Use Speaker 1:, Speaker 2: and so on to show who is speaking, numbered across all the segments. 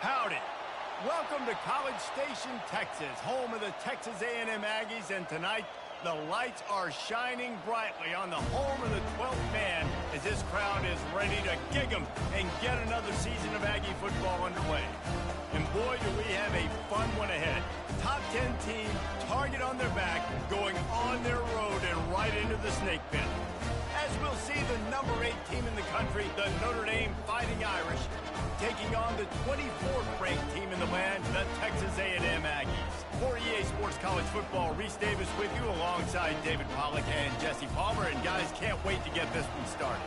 Speaker 1: Howdy. Welcome to College Station, Texas, home of the Texas A&M Aggies, and tonight the lights are shining brightly on the home of the 12th man as this crowd is ready to gig 'em and get another season of Aggie football underway. And boy, do we have a fun one ahead. Top 10 team, target on their back, going on their road and right into the snake pit. As we'll see the number 8 team in the country, the Notre Dame Fighting Irish, taking on the 24th ranked team in the land, the Texas A&M Aggies. For EA Sports College Football, Reese Davis with you alongside David Pollack and Jesse Palmer. And guys, can't wait to get this one started.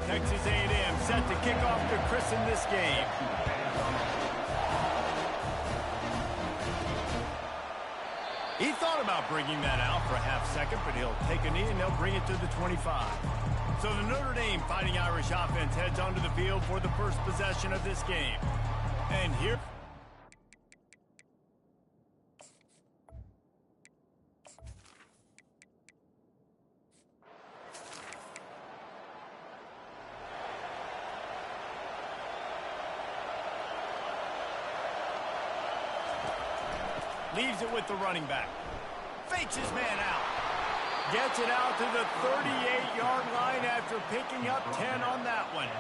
Speaker 1: Texas A&M set to kick off to christen this game. He thought about bringing that out for a half second, but he'll take a knee and they'll bring it to the 25. So the Notre Dame Fighting Irish offense heads onto the field for the first possession of this game. And here... leaves it with the running back. Fakes his man out. Gets it out to the 38-yard line after picking up 10 on that one.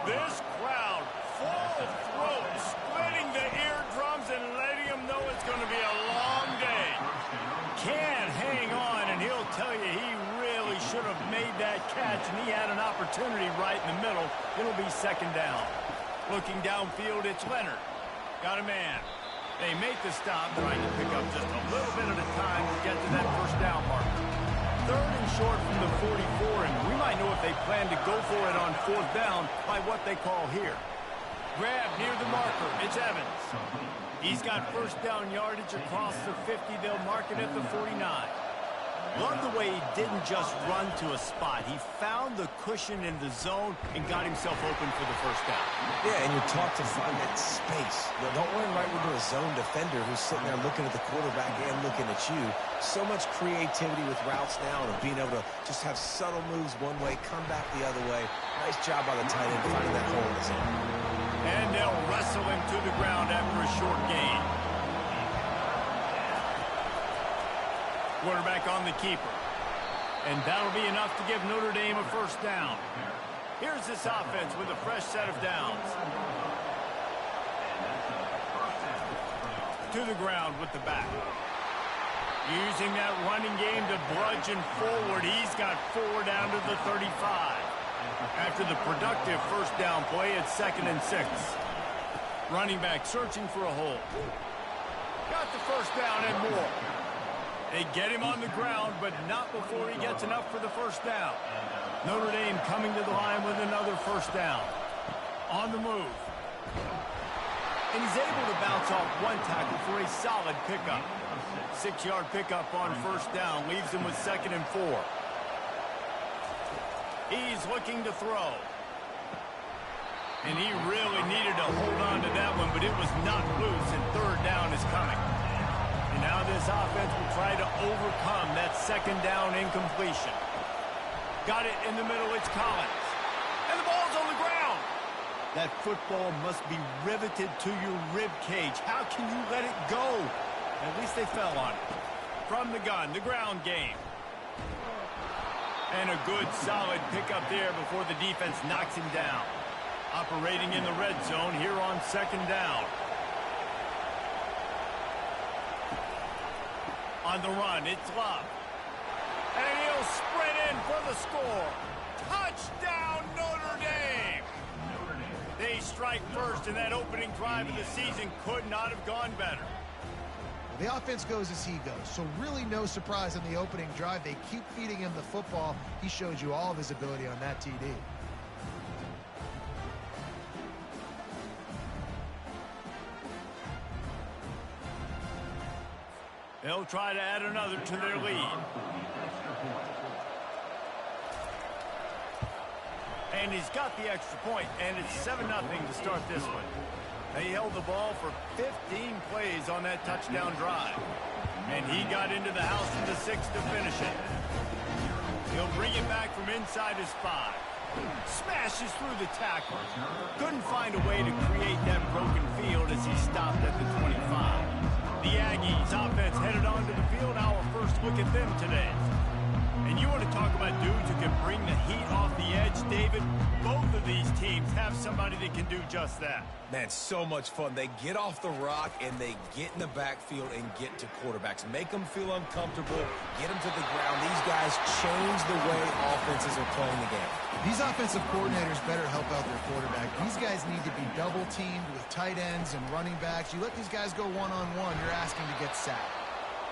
Speaker 1: This crowd, full throat, splitting the eardrums and letting them know it's going to be a long day. Can't hang on, and he'll tell you he really should have made that catch, and he had an opportunity right in the middle. It'll be second down. Looking downfield, it's Leonard. Got a man. They make the stop, trying to pick up just a little bit at a time to get to that first down marker. Third and short from the 44, and we might know if they plan to go for it on fourth down by what they call here. Grab near the marker. It's Evans. He's got first down yardage across the 50. They'll mark it at the 49. Love the way he didn't just run to a spot. He found the cushion in the zone and got himself open for the first down.
Speaker 2: Yeah, and you're taught to find that space. You know, don't run right into a zone defender who's sitting there looking at the quarterback and looking at you. So much creativity with routes now and being able to just have subtle moves one way, come back the other way. Nice job by the tight end finding that hole in the zone.
Speaker 1: And they'll wrestle him to the ground after a short gain. Quarterback on the keeper. And that'll be enough to give Notre Dame a first down. Here's this offense with a fresh set of downs. To the ground with the back. Using that running game to bludgeon forward. He's got 4 down to the 35. After the productive first down play, it's 2nd and 6. Running back searching for a hole. Got the first down and more. They get him on the ground, but not before he gets enough for the first down. Notre Dame coming to the line with another first down. On the move. And he's able to bounce off one tackle for a solid pickup. 6-yard pickup on first down leaves him with 2nd and 4. He's looking to throw. And he really needed to hold on to that one, but it was not loose, and third down is coming. And now this offense will try to overcome that second down incompletion. Got it in the middle, it's Collins. And the ball's on the ground. That football must be riveted to your rib cage. How can you let it go? At least they fell on it. From the gun, the ground game. And a good, solid pickup there before the defense knocks him down. Operating in the red zone here on second down. On the run, it's Love. And he'll sprint in for the score. Touchdown, Notre Dame! They strike first, and that opening drive of the season could not have gone better.
Speaker 3: The offense goes as he goes, so really no surprise in the opening drive. They keep feeding him the football. He showed you all of his ability on that TD.
Speaker 1: They'll try to add another to their lead. And he's got the extra point, and it's 7-0 to start this one. They held the ball for 15 plays on that touchdown drive. And he got into the house in the 6th to finish it. He'll bring it back from inside his 5. Smashes through the tackle. Couldn't find a way to create that broken field as he stopped at the 25. The Aggies offense headed onto the field. Our first look at them today. And you want to talk about dudes who can bring the heat off the edge, David? Both of these teams have somebody that can do just that.
Speaker 2: Man, so much fun. They get off the rock and they get in the backfield and get to quarterbacks. Make them feel uncomfortable, get them to the ground. These guys change the way offenses are playing the game.
Speaker 3: These offensive coordinators better help out their quarterback. These guys need to be double-teamed with tight ends and running backs. You let these guys go one-on-one, you're asking to get sacked.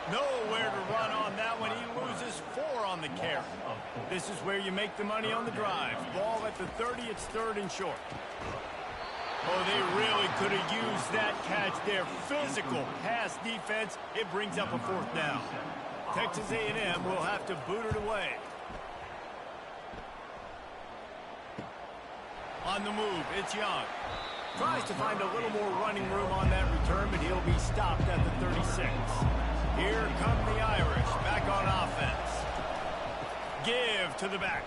Speaker 1: Nowhere to run on that one. He loses 4 on the carry. This is where you make the money on the drive. Ball at the 30. It's 3rd and short. Oh, they really could have used that catch there. Physical pass defense. It brings up a 4th down. Texas A&M will have to boot it away. On the move, it's Young. Tries to find a little more running room on that return, but he'll be stopped at the 36. Here come the Irish, back on offense. Give to the back.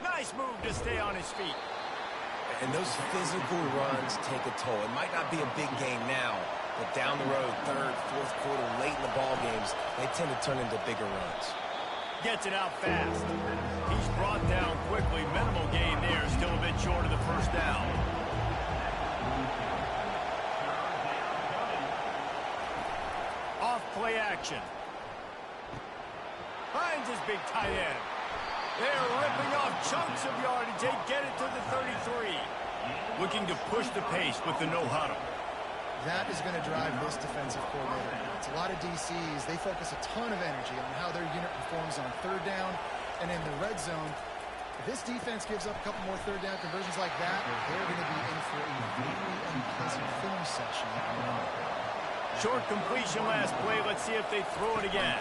Speaker 1: Nice move to stay on his feet.
Speaker 2: And those physical runs take a toll. It might not be a big game now, but down the road, 3rd, 4th quarter, late in the ball games, they tend to turn into bigger runs.
Speaker 1: Gets it out fast. He's brought down quickly. Minimal gain there, still a bit short of the 1st down. Play action. Finds his big tight end. They're ripping off chunks of yardage. They get it to the 33. Looking to push the pace with the no-huddle.
Speaker 3: That is going to drive this defensive coordinator. It's a lot of DCs. They focus a ton of energy on how their unit performs on 3rd down and in the red zone. If this defense gives up a couple more 3rd down conversions like that, they're going to be in for a very unpleasant film session.
Speaker 1: Short completion last play. Let's see if they throw it again.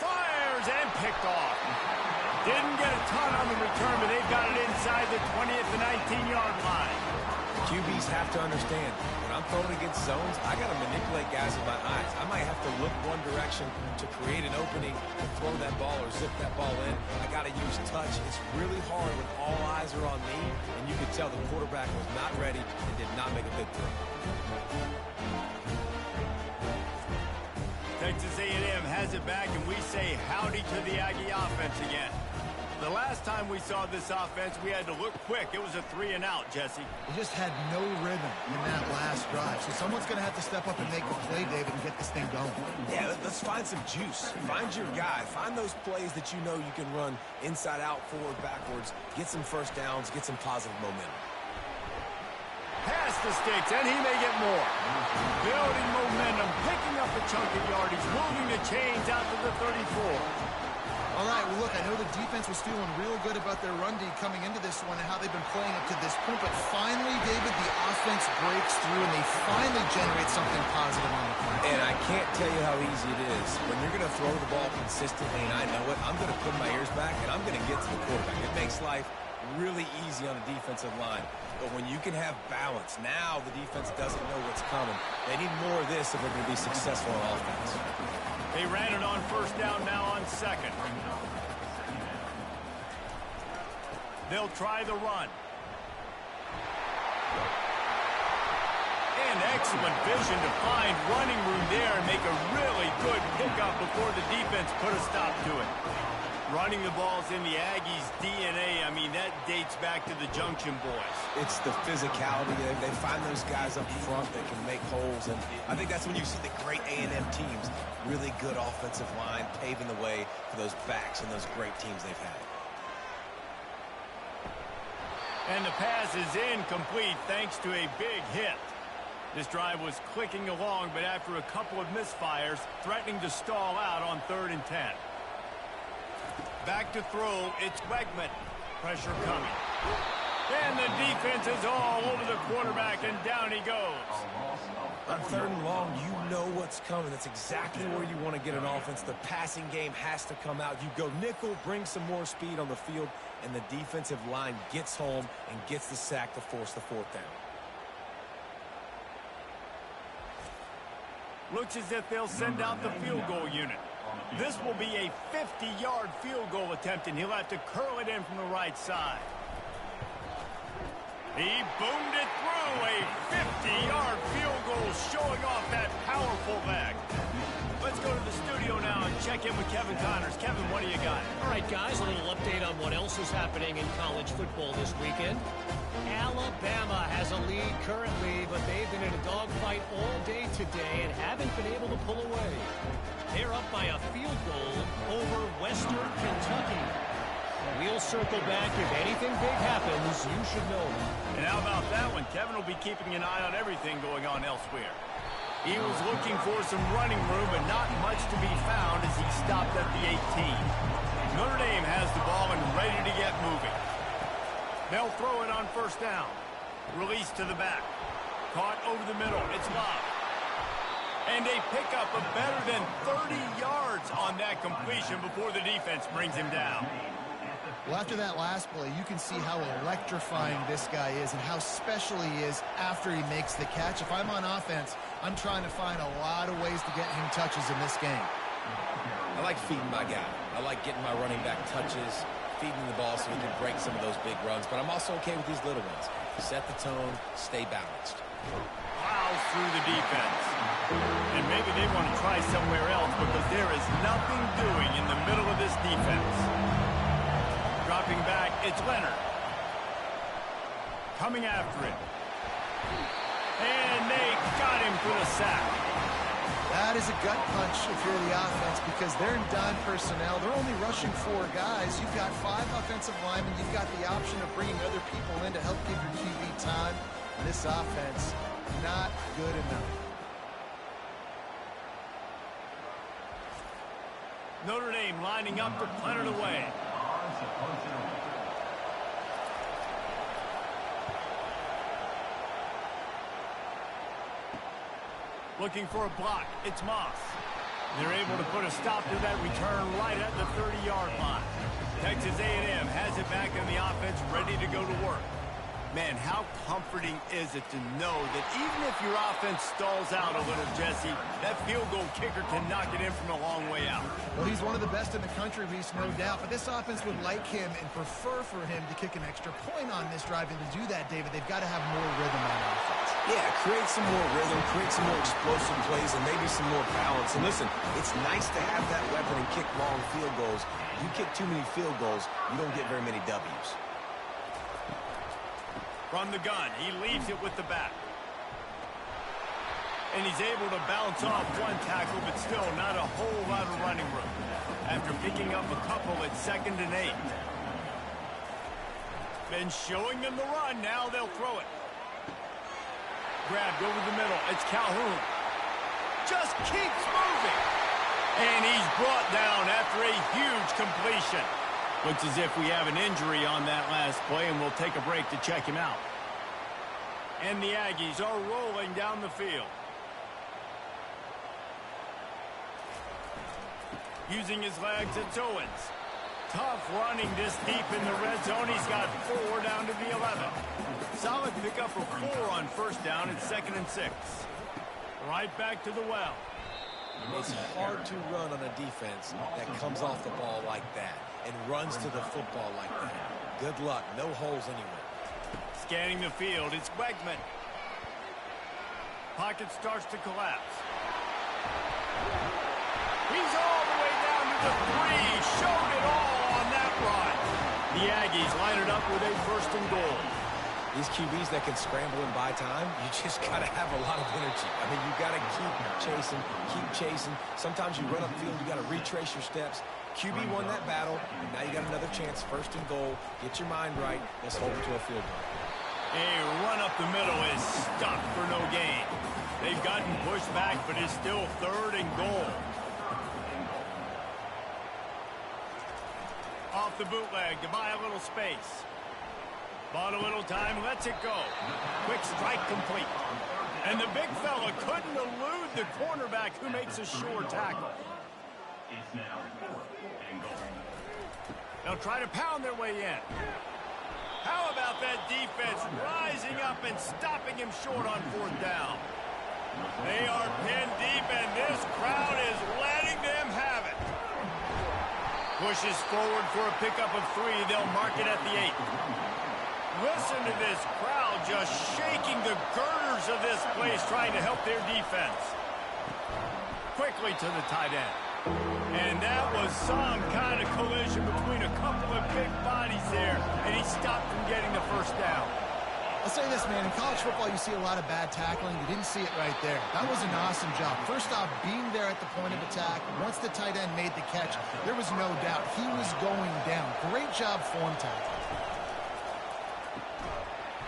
Speaker 1: Fires and picked off. Didn't get a ton on the return, but they've got it inside the 20 at the 19-yard line.
Speaker 2: QBs have to understand, when I'm throwing against zones, I got to manipulate guys with my eyes. I might have to look one direction to create an opening to throw that ball or zip that ball in. I got to use touch. It's really hard when all eyes are on me, and you can tell the quarterback was not ready and did not make a good throw.
Speaker 1: Texas A&M has it back, and we say howdy to the Aggie offense again. The last time we saw this offense, we had to look quick. It was a 3-and-out, Jesse.
Speaker 3: They just had no rhythm in that last drive. So someone's going to have to step up and make the play, David, and get this thing going.
Speaker 2: Yeah, let's find some juice. Find your guy. Find those plays that you know you can run inside out, forward, backwards. Get some 1st downs. Get some positive momentum.
Speaker 1: Pass the sticks, and he may get more. Building momentum, picking up a chunk of yardage, moving the chains out to the 34.
Speaker 3: All right, well, look, I know the defense was feeling real good about their run D coming into this one and how they've been playing up to this point, but finally, David, the offense breaks through and they finally generate something positive on the play.
Speaker 2: And I can't tell you how easy it is. When you're going to throw the ball consistently, and I know it, I'm going to put my ears back and I'm going to get to the quarterback. It makes life really easy on the defensive line. But when you can have balance, now the defense doesn't know what's coming. They need more of this if they're going to be successful on offense.
Speaker 1: They ran it on 1st down, now on 2nd. They'll try the run. And excellent vision to find running room there and make a really good pickup before the defense put a stop to it. Running the ball's in the Aggies' DNA. I mean, that dates back to the Junction Boys.
Speaker 2: It's the physicality. They find those guys up front that can make holes, and I think that's when you see the great A&M teams. Really good offensive line, paving the way for those backs and those great teams they've had.
Speaker 1: And the pass is incomplete thanks to a big hit. This drive was clicking along, but after a couple of misfires, threatening to stall out on 3rd and 10. Back to throw, it's Wegman. Pressure coming. And the defense is all over the quarterback, and down he goes.
Speaker 2: On 3rd and long, you know what's coming. That's exactly where you want to get an offense. The passing game has to come out. You go nickel, bring some more speed on the field, and the defensive line gets home and gets the sack to force the 4th down.
Speaker 1: Looks as if they'll send out the field goal unit. This will be a 50-yard field goal attempt, and he'll have to curl it in from the right side. He boomed it through. A 50-yard field goal showing off that powerful leg. Let's go to the studio now and check in with Kevin Connors. Kevin, what do you got?
Speaker 4: All right, guys, a little update on what else is happening in college football this weekend. Alabama has a lead currently, but they've been in a dogfight all day today and haven't been able to pull away. They're up by a field goal over Western Kentucky. We'll circle back. If anything big happens, you should know.
Speaker 1: And how about that one? Kevin will be keeping an eye on everything going on elsewhere. He was looking for some running room, but not much to be found as he stopped at the 18. Notre Dame has the ball and ready to get moving. They'll throw it on first down. Release to the back. Caught over the middle. It's Bob. And a pickup of better than 30 yards on that completion before the defense brings him down.
Speaker 3: Well, after that last play, you can see how electrifying this guy is and how special he is after he makes the catch. If I'm on offense, I'm trying to find a lot of ways to get him touches in this game.
Speaker 2: I like feeding my guy. I like getting my running back touches, feeding the ball so he can break some of those big runs. But I'm also okay with these little ones. Set the tone, stay balanced.
Speaker 1: Plows through the defense. And maybe they want to try somewhere else because there is nothing doing in the middle of this defense. Dropping back, it's Leonard. Coming after it. And they got him for the sack.
Speaker 3: That is a gut punch if you're the offense because they're in dime personnel. They're only rushing 4 guys. You've got 5 offensive linemen. You've got the option of bringing other people in to help give your QB time. And this offense, not good enough.
Speaker 1: Notre Dame lining up to punt it away. Looking for a block. It's Moss. They're able to put a stop to that return right at the 30-yard line. Texas A&M has it back in the offense, ready to go to work. Man, how comforting is it to know that even if your offense stalls out a little, Jesse, that field goal kicker can knock it in from a long way out.
Speaker 3: Well, he's one of the best in the country, Reese, no doubt. But this offense would like him and prefer for him to kick an extra point on this drive. And to do that, David, they've got to have more rhythm on offense.
Speaker 2: Yeah, create some more rhythm, create some more explosive plays, and maybe some more balance. And listen, it's nice to have that weapon and kick long field goals. You kick too many field goals, you don't get very many W's.
Speaker 1: From the gun, he leaves it with the back. And he's able to bounce off one tackle, but still not a whole lot of running room. After picking up a couple at 2nd and 8. Been showing them the run, now they'll throw it. Grabbed over the middle, it's Calhoun. Just keeps moving. And he's brought down after a huge completion. Looks as if we have an injury on that last play, and we'll take a break to check him out. And the Aggies are rolling down the field. Using his legs, it's Owens. Tough running this deep in the red zone. He's got 4 down to the 11. Solid pickup of 4 on first down at 2nd and 6. Right back to the well.
Speaker 2: It's hard to run on a defense that comes off the ball like that and runs to the football like that. Good luck. No holes anywhere.
Speaker 1: Scanning the field, it's Wegman. Pocket starts to collapse. He's all the way down to the 3. Showed it all on that run. The Aggies line it up with a 1st and goal.
Speaker 2: These QBs that can scramble and buy time, you just got to have a lot of energy. I mean, you got to keep chasing. Sometimes you run upfield, you got to retrace your steps. QB won that battle, and now you got another chance, 1st and goal. Get your mind right. Let's hold it to a field goal.
Speaker 1: A run up the middle is stopped for no gain. They've gotten pushed back, but it's still 3rd and goal. Off the bootleg to buy a little space. Bought a little time, lets it go. Quick strike complete. And the big fella couldn't elude the cornerback who makes a sure tackle. They'll try to pound their way in. How about that defense rising up and stopping him short on 4th down? They are pinned deep, and this crowd is letting them have it. Pushes forward for a pickup of 3. They'll mark it at the 8. Listen to this crowd just shaking the girders of this place trying to help their defense. Quickly to the tight end. And that was some kind of collision between a couple of big bodies there, and he stopped from getting the first down.
Speaker 3: I'll say this, man. In college football, you see a lot of bad tackling. You didn't see it right there. That was an awesome job. First off, being there at the point of attack. Once the tight end made the catch, there was no doubt he was going down. Great job form tackling.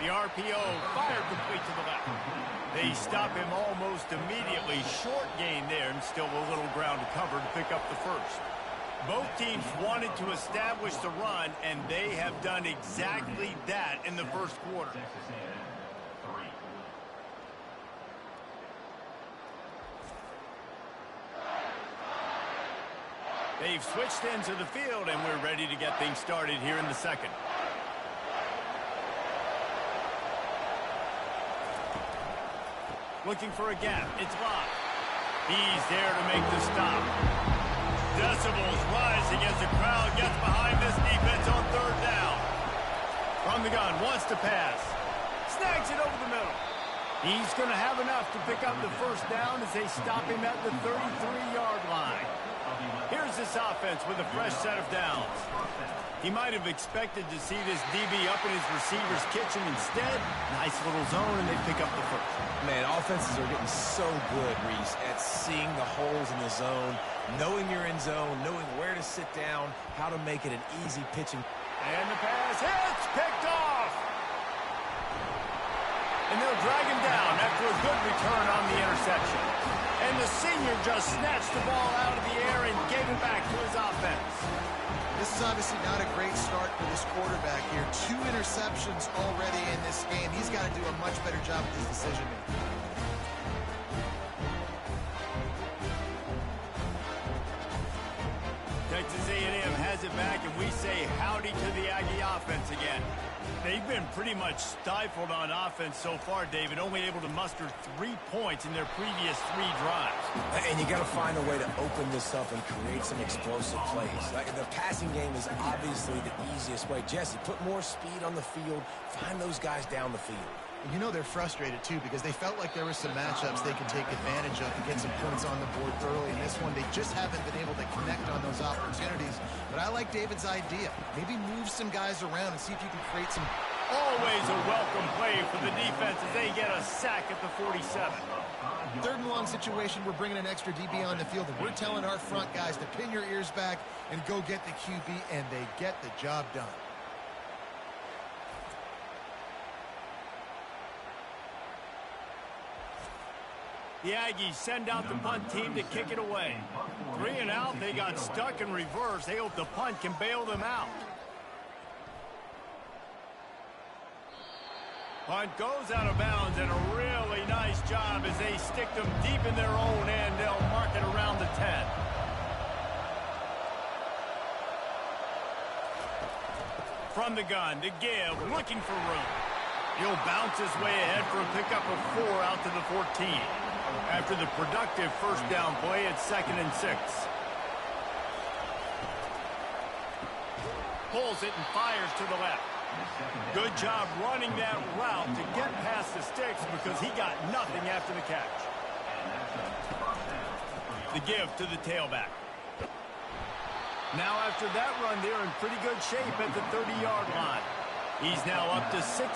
Speaker 1: The RPO fired complete to the left. They stop him almost immediately. Short gain there, and still a little ground to cover to pick up the first. Both teams wanted to establish the run, and they have done exactly that in the first quarter. They've switched ends of the field, and we're ready to get things started here in the second. Looking for a gap. It's locked. He's there to make the stop. Decibels rising as the crowd gets behind this defense on third down. From the gun, wants to pass. Snags it over the middle. He's going to have enough to pick up the first down as they stop him at the 33-yard line. Here's this offense with a fresh set of downs. He might have expected to see this DB up in his receiver's kitchen. Instead, nice little zone, and they pick up the first.
Speaker 2: Man, offenses are getting so good, Reese, at seeing the holes in the zone, knowing you're in zone, knowing where to sit down, how to make it an easy pitching.
Speaker 1: And the pass hits, picked off. And they'll drag him down after a good return on the interception. And the senior just snatched the ball out of the air and gave it back to his offense.
Speaker 3: This is obviously not a great start for this quarterback here. 2 interceptions already in this game. He's got to do a much better job with his decision-making.
Speaker 1: Texas A&M has it back, and we say howdy to the Aggie offense again. They've been pretty much stifled on offense so far, David, only able to muster 3 points in their previous 3 drives.
Speaker 2: And you got to find a way to open this up and create some explosive plays. Like, the passing game is obviously the easiest way. Jesse, put more speed on the field. Find those guys down the field.
Speaker 3: You know they're frustrated, too, because they felt like there were some matchups they could take advantage of to get some points on the board early. In this one, they just haven't been able to connect on those opportunities. But I like David's idea. Maybe move some guys around and see if you can create some...
Speaker 1: Always a welcome play for the defense as they get a sack at the 47.
Speaker 3: 3rd and long situation, we're bringing an extra DB on the field, and we're telling our front guys to pin your ears back and go get the QB, and they get the job done.
Speaker 1: The Aggies send out the punt team to kick it away. 3 and out, they got stuck in reverse. They hope the punt can bail them out. Punt goes out of bounds, and a really nice job as they stick them deep in their own end. They'll mark it around the 10. From the gun to give, looking for room. He'll bounce his way ahead for a pickup of 4 out to the 14. After the productive first down play, it's 2nd and 6. Pulls it and fires to the left. Good job running that route to get past the sticks because he got nothing after the catch. The give to the tailback. Now after that run, they're in pretty good shape at the 30-yard line. He's now up to 66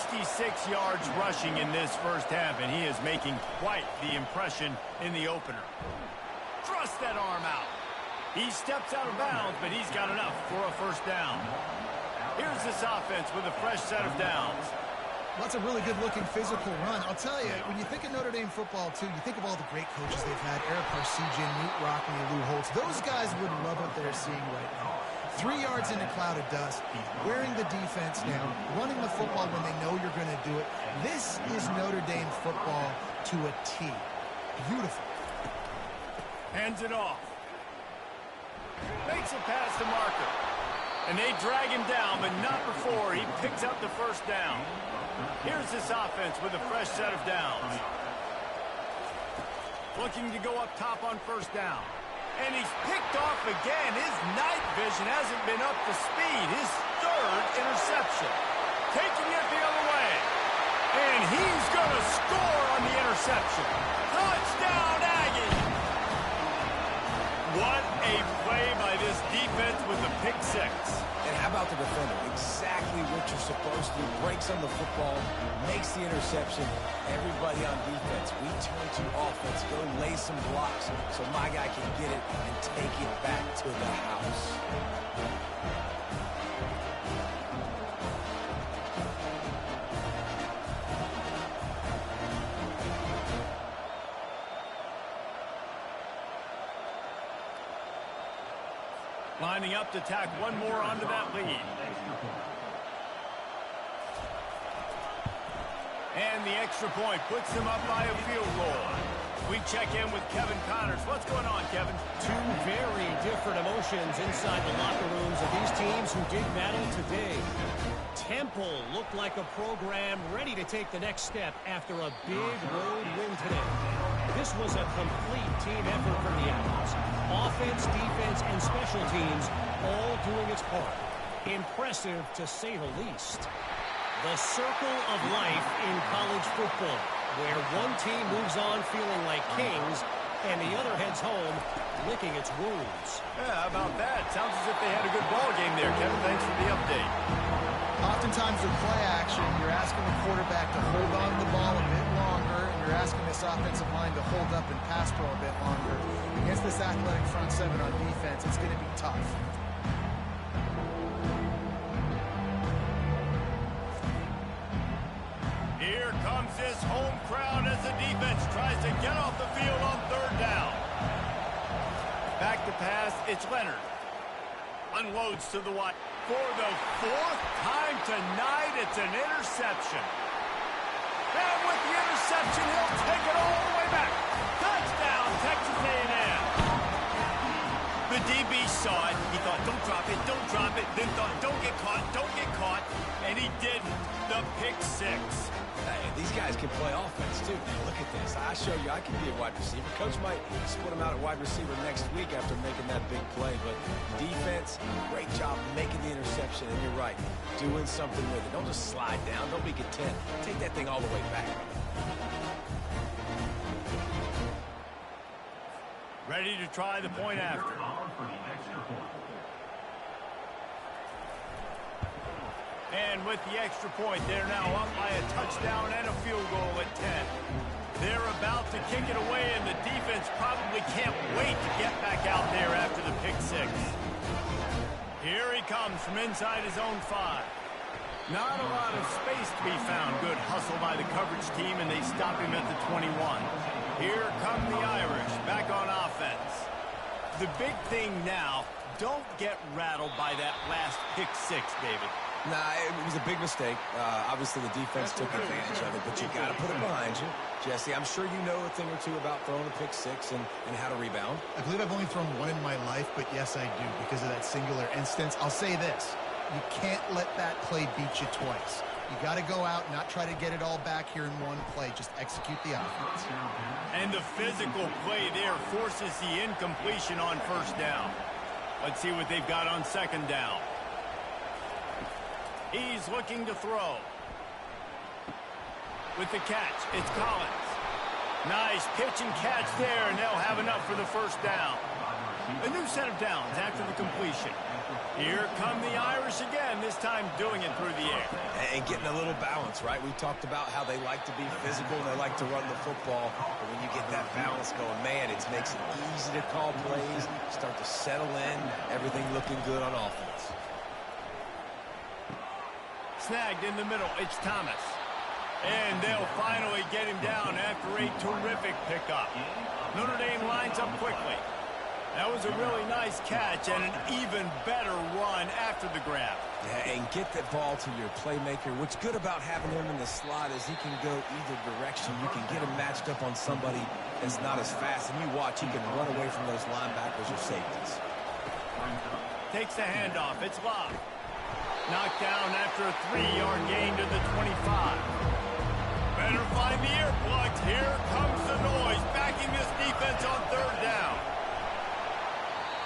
Speaker 1: yards rushing in this first half, and he is making quite the impression in the opener. Thrust that arm out. He steps out of bounds, but he's got enough for a first down. Here's this offense with a fresh set of downs.
Speaker 3: That's a really good-looking physical run. I'll tell you, when you think of Notre Dame football, too, you think of all the great coaches they've had, Eric Parsegian, Newt Rockney, Lou Holtz. Those guys would love what they're seeing right now. 3 yards in a cloud of dust, wearing the defense down, running the football when they know you're going to do it. This is Notre Dame football to a T. Beautiful.
Speaker 1: Hands it off. Makes it past the marker. And they drag him down, but not before he picks up the first down. Here's this offense with a fresh set of downs. Looking to go up top on first down. And he's picked off again. His night vision hasn't been up to speed. His third interception. Taking it the other way. And he's going to score on the interception. Touchdown, Aggies! What a play by this defense with the pick six.
Speaker 2: And how about the defender? Exactly what you're supposed to do. Breaks on the football, makes the interception. Everybody on defense, we turn to offense. Go lay some blocks so my guy can get it and take it back to the house.
Speaker 1: Lining up to tack one more onto that lead. And the extra point puts them up by a field goal. We check in with Kevin Connors. What's going on, Kevin?
Speaker 4: Two very different emotions inside the locker rooms of these teams who did battle today. Temple looked like a program ready to take the next step after a big road win today. This was a complete team effort from the Aggies. Offense, defense, and special teams all doing its part. Impressive, to say the least. The circle of life in college football, where one team moves on feeling like kings, and the other heads home licking its wounds.
Speaker 1: Yeah, how about that? Sounds as if they had a good ball game there, Kevin. Thanks for the update.
Speaker 3: Oftentimes with play action, you're asking the quarterback to hold on to the ball a bit longer, and you're asking this offensive line to hold up and pass pro a bit longer. Against this athletic front seven on defense, it's going to be tough.
Speaker 1: Here comes this home crowd as the defense tries to get off the field on third down. Back to pass, it's Leonard. Unloads to the wide. For the fourth time tonight, it's an interception. And with the interception, he'll take it all the way back. Touchdown, Texas A&M. The DB saw it. He thought, don't drop it, don't drop it. Then thought, don't get caught, don't get caught. And he didn't. The pick six.
Speaker 2: Hey, these guys can play offense, too. Man, look at this. I show you I can be a wide receiver. Coach might split him out at wide receiver next week after making that big play. But defense, great job making the interception. And you're right, doing something with it. Don't just slide down. Don't be content. Take that thing all the way back.
Speaker 1: Ready to try the point after. And with the extra point, they're now up by a touchdown and a field goal at 10. They're about to kick it away, and the defense probably can't wait to get back out there after the pick six. Here he comes from inside his own 5. Not a lot of space to be found. Good hustle by the coverage team, and they stop him at the 21. Here come the Irish, back on offense. The big thing now, don't get rattled by that last pick six, David.
Speaker 2: Nah, it was a big mistake. Obviously, the defense took advantage of it, but you got to put it behind you. Jesse, I'm sure you know a thing or two about throwing a pick six and how to rebound.
Speaker 3: I believe I've only thrown one in my life, but yes, I do, because of that singular instance. I'll say this. You can't let that play beat you twice. You got to go out, not try to get it all back here in one play. Just execute the offense.
Speaker 1: And the physical play there forces the incompletion on first down. Let's see what they've got on second down. He's looking to throw. With the catch, it's Collins. Nice pitch and catch there, and they'll have enough for the first down. A new set of downs after the completion. Here come the Irish again, this time doing it through the air.
Speaker 2: And getting a little balance, right? We talked about how they like to be physical, and they like to run the football. But when you get that balance going, man, it makes it easy to call plays, start to settle in, everything looking good on offense.
Speaker 1: Snagged in the middle, it's Thomas. And they'll finally get him down after a terrific pickup. Notre Dame lines up quickly. That was a really nice catch and an even better run after the grab.
Speaker 2: Yeah, and get that ball to your playmaker. What's good about having him in the slot is he can go either direction. You can get him matched up on somebody that's not as fast. And you watch, he can run away from those linebackers or safeties.
Speaker 1: Takes the handoff. It's Locke. Knocked down after a 3-yard gain to the 25. Better find the earplugs. Here comes the noise, backing this defense on third down.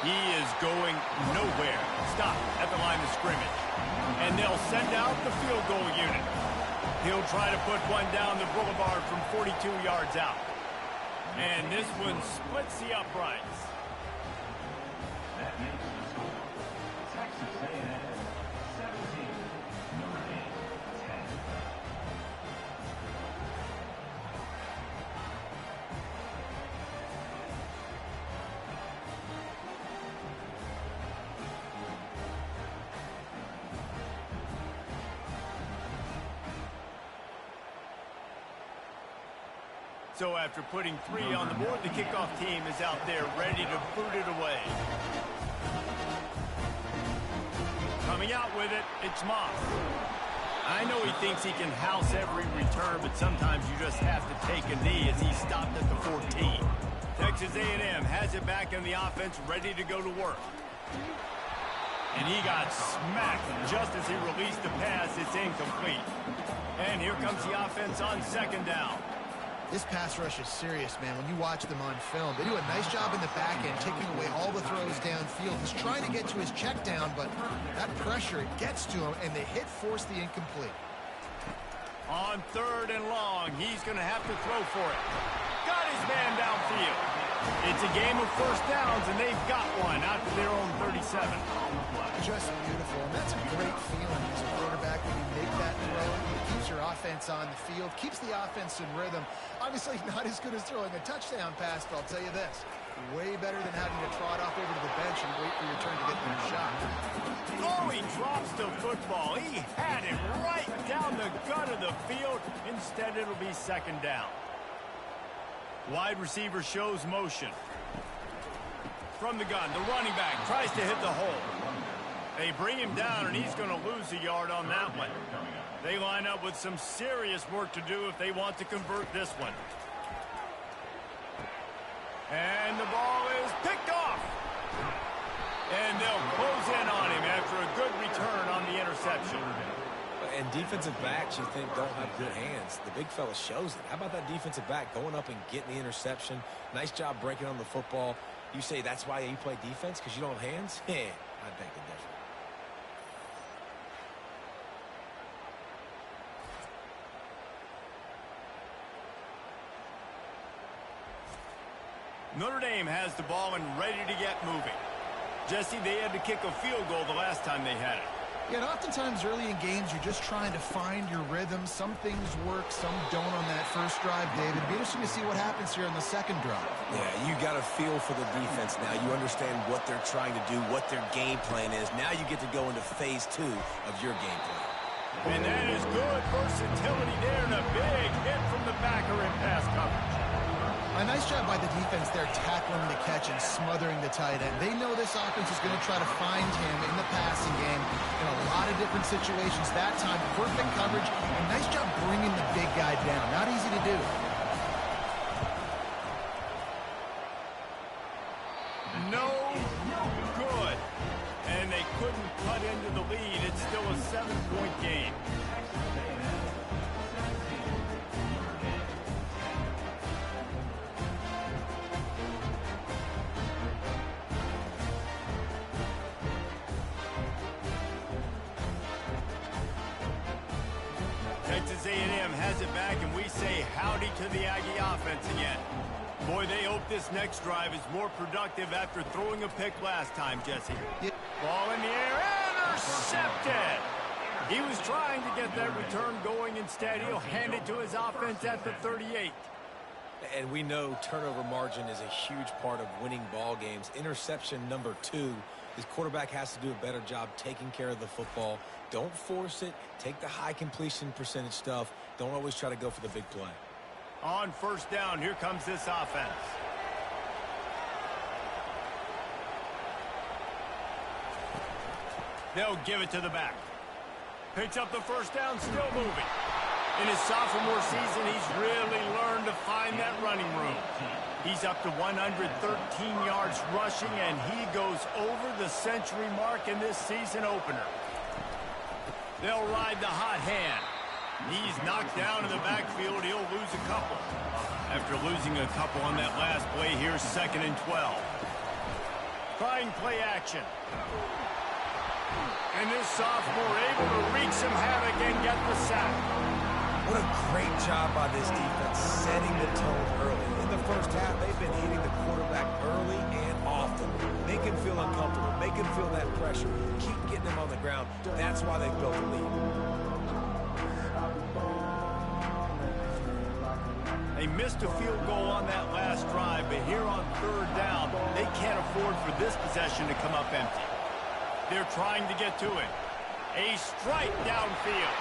Speaker 1: He is going nowhere. Stop at the line of scrimmage. And they'll send out the field goal unit. He'll try to put one down the boulevard from 42 yards out. And this one splits the uprights. That makes the score. Texas A&M 17, Notre Dame 10. So after putting 3 on the board, the kickoff team is out there ready to boot it away. Coming out with it, it's Moss. I know he thinks he can house every return, but sometimes you just have to take a knee as he stopped at the 14. Texas A&M has it back in the offense, ready to go to work. And he got smacked just as he released the pass. It's incomplete. And here comes the offense on second down.
Speaker 3: This pass rush is serious, man. When you watch them on film, they do a nice job in the back end, taking away all the throws downfield. He's trying to get to his check down, but that pressure gets to him, and the hit forced the incomplete.
Speaker 1: On 3rd and long, he's going to have to throw for it. Got his man downfield. It's a game of first downs, and they've got one out to their own 37.
Speaker 3: Just beautiful, and that's a great feeling as a quarterback when you make that throw. It keeps your offense on the field, keeps the offense in rhythm. Obviously not as good as throwing a touchdown pass, but I'll tell you this, way better than having to trot off over to the bench and wait for your turn to get your shot.
Speaker 1: Oh, he drops the football. He had it right down the gut of the field. Instead, it'll be second down. Wide receiver shows motion. From the gun, the running back tries to hit the hole. They bring him down, and he's going to lose a yard on that one. They line up with some serious work to do if they want to convert this one. And the ball is picked off. And they'll close in on him after a good return on the interception.
Speaker 2: And defensive backs you think don't have good hands. The big fella shows it. How about that defensive back going up and getting the interception? Nice job breaking on the football. You say that's why you play defense, because you don't have hands? Yeah, I beg to differ.
Speaker 1: Notre Dame has the ball and ready to get moving. Jesse, they had to kick a field goal the last time they had it.
Speaker 3: Yeah, and oftentimes early in games, you're just trying to find your rhythm. Some things work, some don't on that first drive, David. It'll be interesting to see what happens here on the second drive.
Speaker 2: Yeah, you got a feel for the defense now. You understand what they're trying to do, what their game plan is. Now you get to go into phase 2 of your game plan.
Speaker 1: And that is good versatility there, and a big hit from the backer in pass coverage.
Speaker 3: A nice job by the defense there, tackling the catch and smothering the tight end. They know this offense is going to try to find him in the passing game in a lot of different situations. That time, perfect coverage, and nice job bringing the big guy down. Not easy to do.
Speaker 1: No good. And they couldn't cut into the lead. It's still a 7-point game. Texas A&M has it back, and we say howdy to the Aggie offense again. Boy, they hope this next drive is more productive after throwing a pick last time, Jesse. Ball in the air, intercepted! He was trying to get that return going. Instead, he'll hand it to his offense at the 38.
Speaker 2: And we know turnover margin is a huge part of winning ball games. Interception number 2. His quarterback has to do a better job taking care of the football. Don't force it. Take the high completion percentage stuff. Don't always try to go for the big play.
Speaker 1: On first down, here comes this offense. They'll give it to the back. Picks up the first down, still moving. In his sophomore season, he's really learned to find that running room. He's up to 113 yards rushing, and he goes over the century mark in this season opener. They'll ride the hot hand. He's knocked down in the backfield. He'll lose a couple. After losing a couple on that last play, here's 2nd and 12. Trying play action. And this sophomore able to wreak some havoc and get the sack.
Speaker 2: What a great job by this defense setting the tone early. In the first half, they've been hitting the quarterback early and often. Make him feel uncomfortable. Make him feel that pressure. Keep getting him on the ground. That's why they've built a lead.
Speaker 1: They missed a field goal on that last drive, but here on third down, they can't afford for this possession to come up empty. They're trying to get to it. A strike downfield.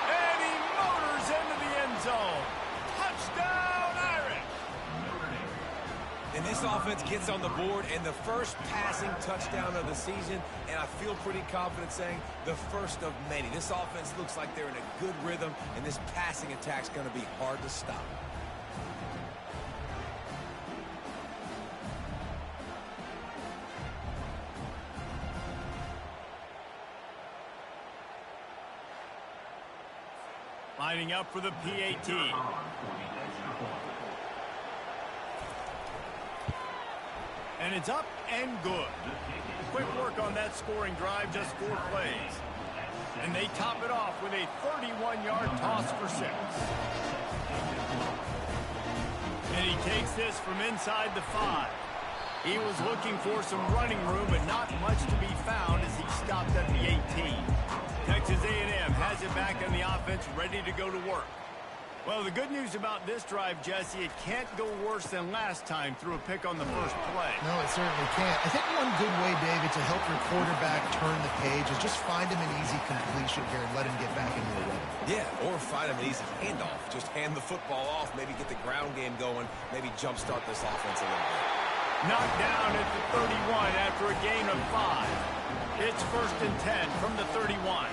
Speaker 1: And he motors into the end zone. Touchdown, Irish!
Speaker 2: And this offense gets on the board, and the first passing touchdown of the season, and I feel pretty confident saying the first of many. This offense looks like they're in a good rhythm, and this passing attack's going to be hard to stop.
Speaker 1: Lining up for the PAT. And it's up and good. Quick work on that scoring drive, just 4 plays. And they top it off with a 31-yard toss for 6. And he takes this from inside the 5. He was looking for some running room, but not much to be found as he stopped at the 18. Texas A&M has it back on the offense, ready to go to work. Well, the good news about this drive, Jesse, it can't go worse than last time through a pick on the first play.
Speaker 3: No, it certainly can't. I think one good way, David, to help your quarterback turn the page is just find him an easy completion here and let him get back into the rhythm.
Speaker 2: Yeah, or find him an easy handoff. Just hand the football off, maybe get the ground game going, maybe jumpstart this offense a little bit.
Speaker 1: Knocked down at the 31 after a gain of 5. It's 1st and 10 from the 31.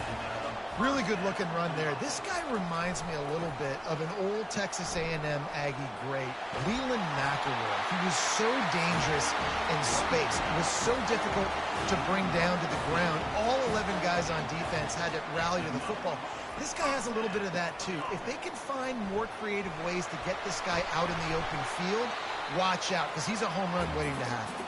Speaker 3: Really good-looking run there. This guy reminds me a little bit of an old Texas A&M Aggie great, Leland McElroy. He was so dangerous in space. It was so difficult to bring down to the ground. All 11 guys on defense had to rally to the football. This guy has a little bit of that, too. If they can find more creative ways to get this guy out in the open field, watch out, because he's a home run waiting to happen.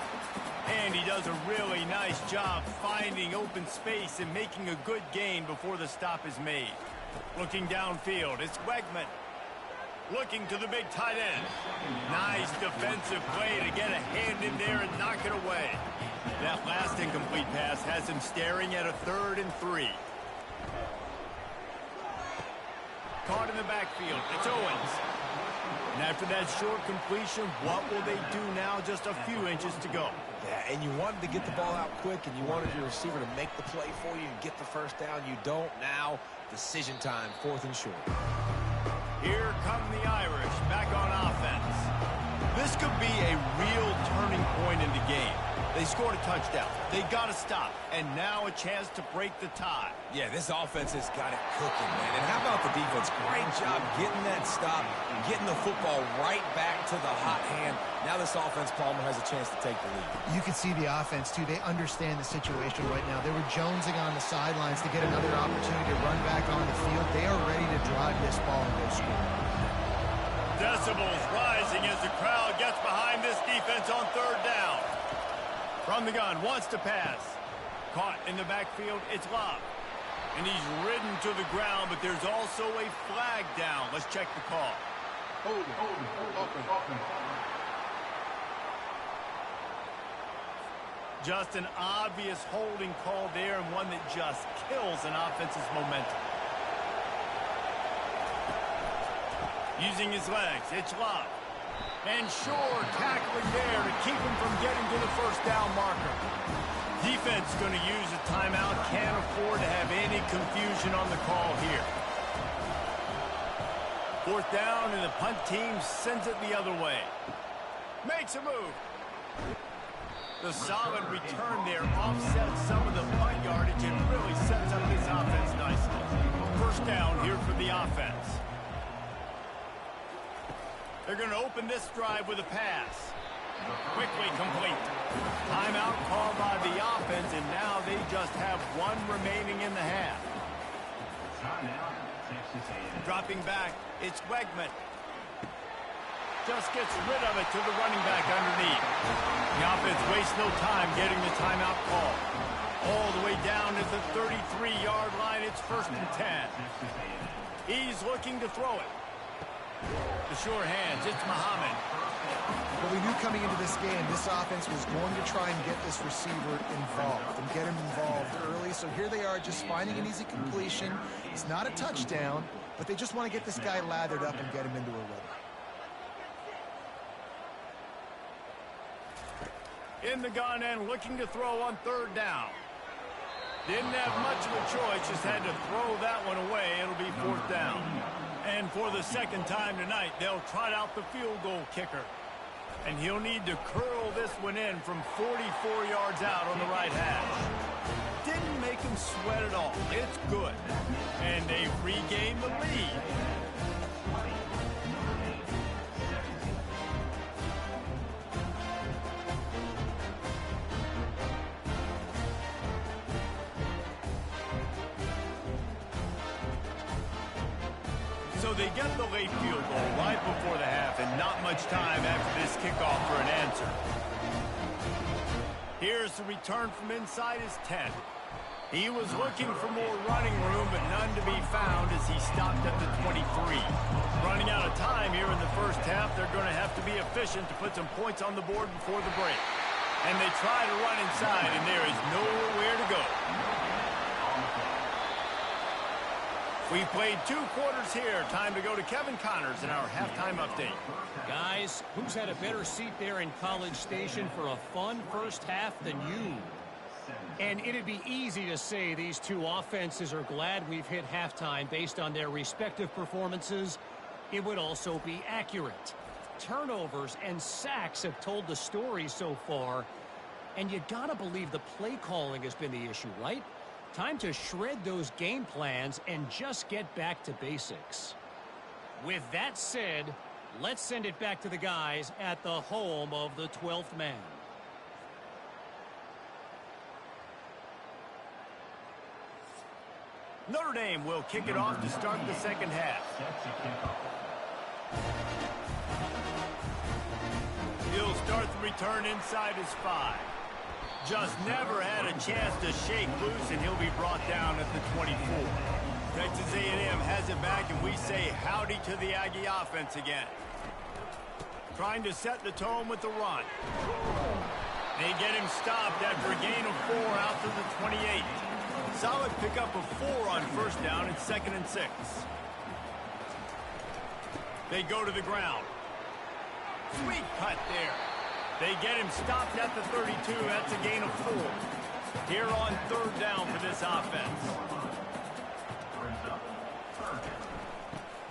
Speaker 1: And he does a really nice job finding open space and making a good gain before the stop is made. Looking downfield, it's Wegman. Looking to the big tight end. Nice defensive play to get a hand in there and knock it away. That last incomplete pass has him staring at a 3rd and 3. Caught in the backfield, it's Owens. And after that short completion, what will they do now? Just a few inches to go.
Speaker 2: Yeah, and you wanted to get the ball out quick, and you wanted your receiver to make the play for you and get the first down. You don't now. Decision time, 4th and short.
Speaker 1: Here come the Irish back on offense. This could be a real turning point in the game. They scored a touchdown. They got to stop. And now a chance to break the tie.
Speaker 2: Yeah, this offense has got it cooking, man. And how about the defense? Great job getting that stop, getting the football right back to the hot hand. Now this offense, Palmer, has a chance to take the lead.
Speaker 3: You can see the offense, too. They understand the situation right now. They were jonesing on the sidelines to get another opportunity to run back on the field. They are ready to drive this ball and go score.
Speaker 1: Decibels rising as the crowd gets behind this defense on 3rd down. From the gun, wants to pass. Caught in the backfield, it's Love. And he's ridden to the ground, but there's also a flag down. Let's check the call. Just an obvious holding call there, and one that just kills an offense's momentum. Using his legs, it's Love. And Shore tackling there to keep him from getting to the first down marker. Defense going to use a timeout. Can't afford to have any confusion on the call here. 4th down, and the punt team sends it the other way. Makes a move. The solid return there offsets some of the punt yardage and really sets up this offense nicely. 1st down here for the offense. They're going to open this drive with a pass. Quickly complete. Timeout called by the offense, and now they just have 1 remaining in the half. Dropping back, it's Wegman. Just gets rid of it to the running back underneath. The offense wastes no time getting the timeout call. All the way down at the 33-yard line. It's 1st and 10. He's looking to throw it. The sure hands. It's Muhammad.
Speaker 3: Well, we knew coming into this game, this offense was going to try and get this receiver involved and get him involved early. So here they are just finding an easy completion. It's not a touchdown, but they just want to get this guy lathered up and get him into a rhythm.
Speaker 1: In the gun and looking to throw on 3rd down. Didn't have much of a choice, just had to throw that one away. It'll be 4th down. And for the 2nd time tonight, they'll trot out the field goal kicker. And he'll need to curl this one in from 44 yards out on the right hash. Didn't make him sweat at all. It's good. And they regain the lead. So they get the late field goal right before the half and not much time after this kickoff for an answer. Here's the return from inside his 10. He was looking for more running room, but none to be found as he stopped at the 23. Running out of time here in the first half, they're going to have to be efficient to put some points on the board before the break. And they try to run inside, and there is nowhere to go. We played 2 quarters here. Time to go to Kevin Connors in our halftime update.
Speaker 4: Guys, who's had a better seat there in College Station for a fun first half than you? And it'd be easy to say these two offenses are glad we've hit halftime based on their respective performances. It would also be accurate. Turnovers and sacks have told the story so far. And you gotta believe the play calling has been the issue, right? Time to shred those game plans and just get back to basics. With that said, let's send it back to the guys at the home of the 12th man.
Speaker 1: Notre Dame will kick it off to start the 2nd half. He'll start the return inside his 5. Just never had a chance to shake loose, and he'll be brought down at the 24. Texas A&M has it back, and we say howdy to the Aggie offense again. Trying to set the tone with the run. They get him stopped after a gain of 4 out to the 28. Solid pickup of 4 on 1st down and 2nd and 6. They go to the ground. Sweet cut there. They get him stopped at the 32. That's a gain of 4. Here on 3rd down for this offense.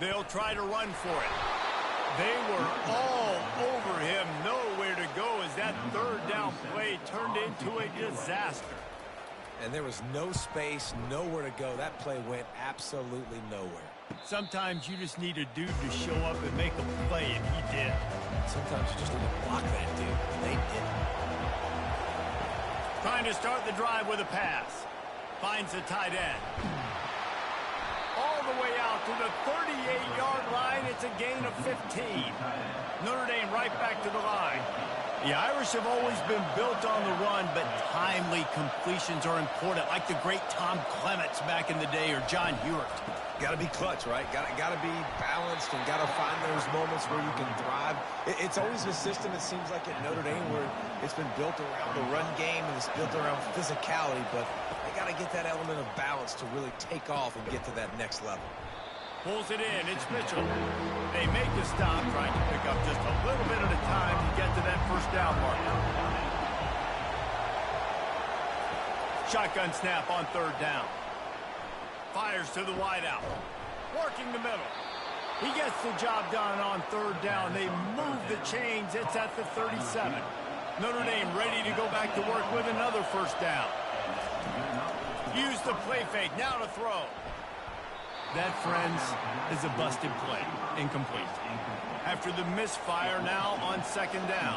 Speaker 1: They'll try to run for it. They were all over him. Nowhere to go as that 3rd down play turned into a disaster.
Speaker 2: And there was no space, nowhere to go. That play went absolutely nowhere.
Speaker 1: Sometimes you just need a dude to show up and make a play, and he did.
Speaker 2: Sometimes you just need to block that dude. They did.
Speaker 1: Trying to start the drive with a pass. Finds the tight end. All the way out to the 38-yard line. It's a gain of 15. Notre Dame right back to the line. The Irish have always been built on the run, but timely completions are important, like the great Tom Clements back in the day or John Hewitt.
Speaker 2: Got to be clutch, right? Got to be balanced and got to find those moments where you can thrive. It's always a system, it seems like, at Notre Dame where it's been built around the run game and it's built around physicality, but they got to get that element of balance to really take off and get to that next level.
Speaker 1: Pulls it in. It's Mitchell. They make the stop, trying to pick up just a little bit at a time to get to that 1st down marker. Shotgun snap on 3rd down. Fires to the wideout. Working the middle. He gets the job done on 3rd down. They move the chains. It's at the 37. Notre Dame ready to go back to work with another 1st down. Use the play fake. Now to throw. That, friends, is a busted play. Incomplete. After the misfire, now on 2nd down.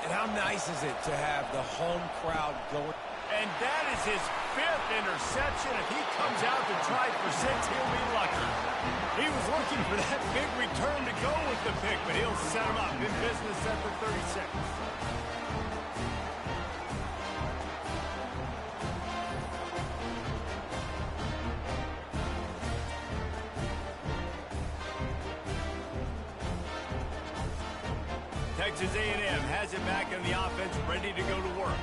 Speaker 2: And how nice is it to have the home crowd going?
Speaker 1: And that is his fifth interception. If he comes out to try for 6, he'll be lucky. He was looking for that big return to go with the pick, but he'll set him up in business at the 36. Texas A&M has it back in the offense, ready to go to work.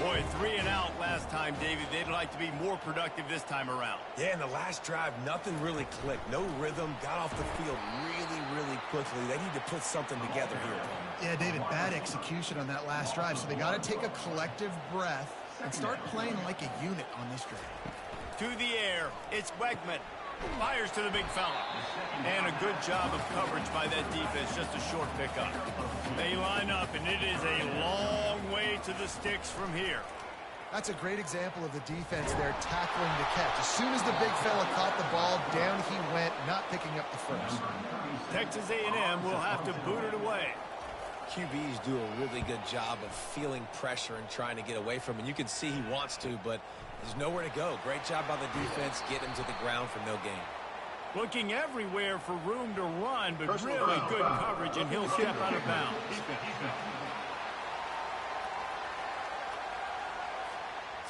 Speaker 1: Boy, 3 and out last time, David. They'd like to be more productive this time around.
Speaker 2: Yeah, in the last drive, nothing really clicked. No rhythm, got off the field really quickly. They need to put something together here.
Speaker 3: Yeah, David, bad execution on that last drive, so they got to take a collective breath and start playing like a unit on this drive.
Speaker 1: To the air, it's Wegman. Fires to the big fella. And a good job of coverage by that defense, just a short pickup. They line up, and it is a long way to the sticks from here.
Speaker 3: That's a great example of the defense there tackling the catch. As soon as the big fella caught the ball, down he went, not picking up the first.
Speaker 1: Texas A&M will have to boot it away.
Speaker 2: QBs do a really good job of feeling pressure and trying to get away from him. You can see he wants to, but there's nowhere to go. Great job by the defense, get him to the ground for no gain.
Speaker 1: Looking everywhere for room to run, but really good coverage, and he'll step out of bounds.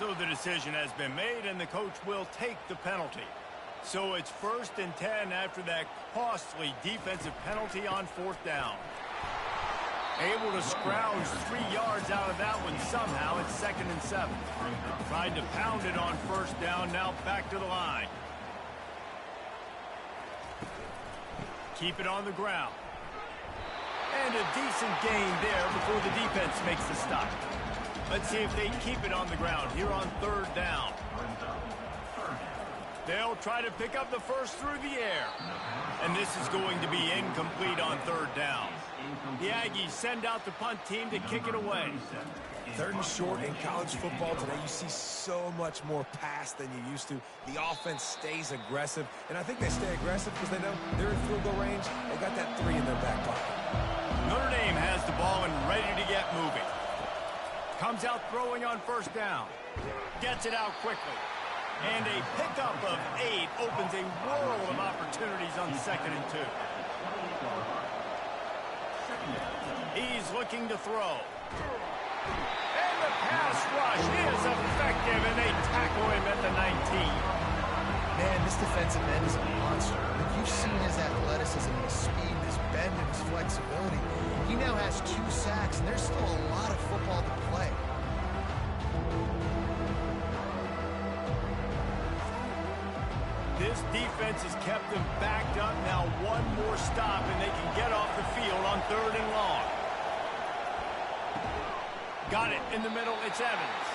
Speaker 1: So the decision has been made, and the coach will take the penalty. So it's 1st and 10 after that costly defensive penalty on 4th down. Able to scrounge 3 yards out of that one somehow. It's 2nd and 7. Tried to pound it on 1st down, now back to the line. Keep it on the ground. And a decent gain there before the defense makes the stop. Let's see if they keep it on the ground here on 3rd down. They'll try to pick up the first through the air. And this is going to be incomplete on 3rd down. The Aggies send out the punt team to kick it away.
Speaker 2: 3rd and short in college football today, you see so much more pass than you used to. The offense stays aggressive, and I think they stay aggressive because they know they're in field goal range. They got that 3 in their back pocket.
Speaker 1: Notre Dame has the ball and ready to get moving. Comes out throwing on 1st down. Gets it out quickly. And a pickup of 8 opens a world of opportunities on 2nd and 2. He's looking to throw. And the pass rush is effective, and they tackle him at the 19.
Speaker 3: Man, this defensive end is a monster. If you've seen his athleticism, his speed, his bend, and his flexibility, he now has 2 sacks, and there's still a lot of football to play.
Speaker 1: This defense has kept them backed up. Now one more stop, and they can get off the field on 3rd and long. Got it in the middle. It's Evans.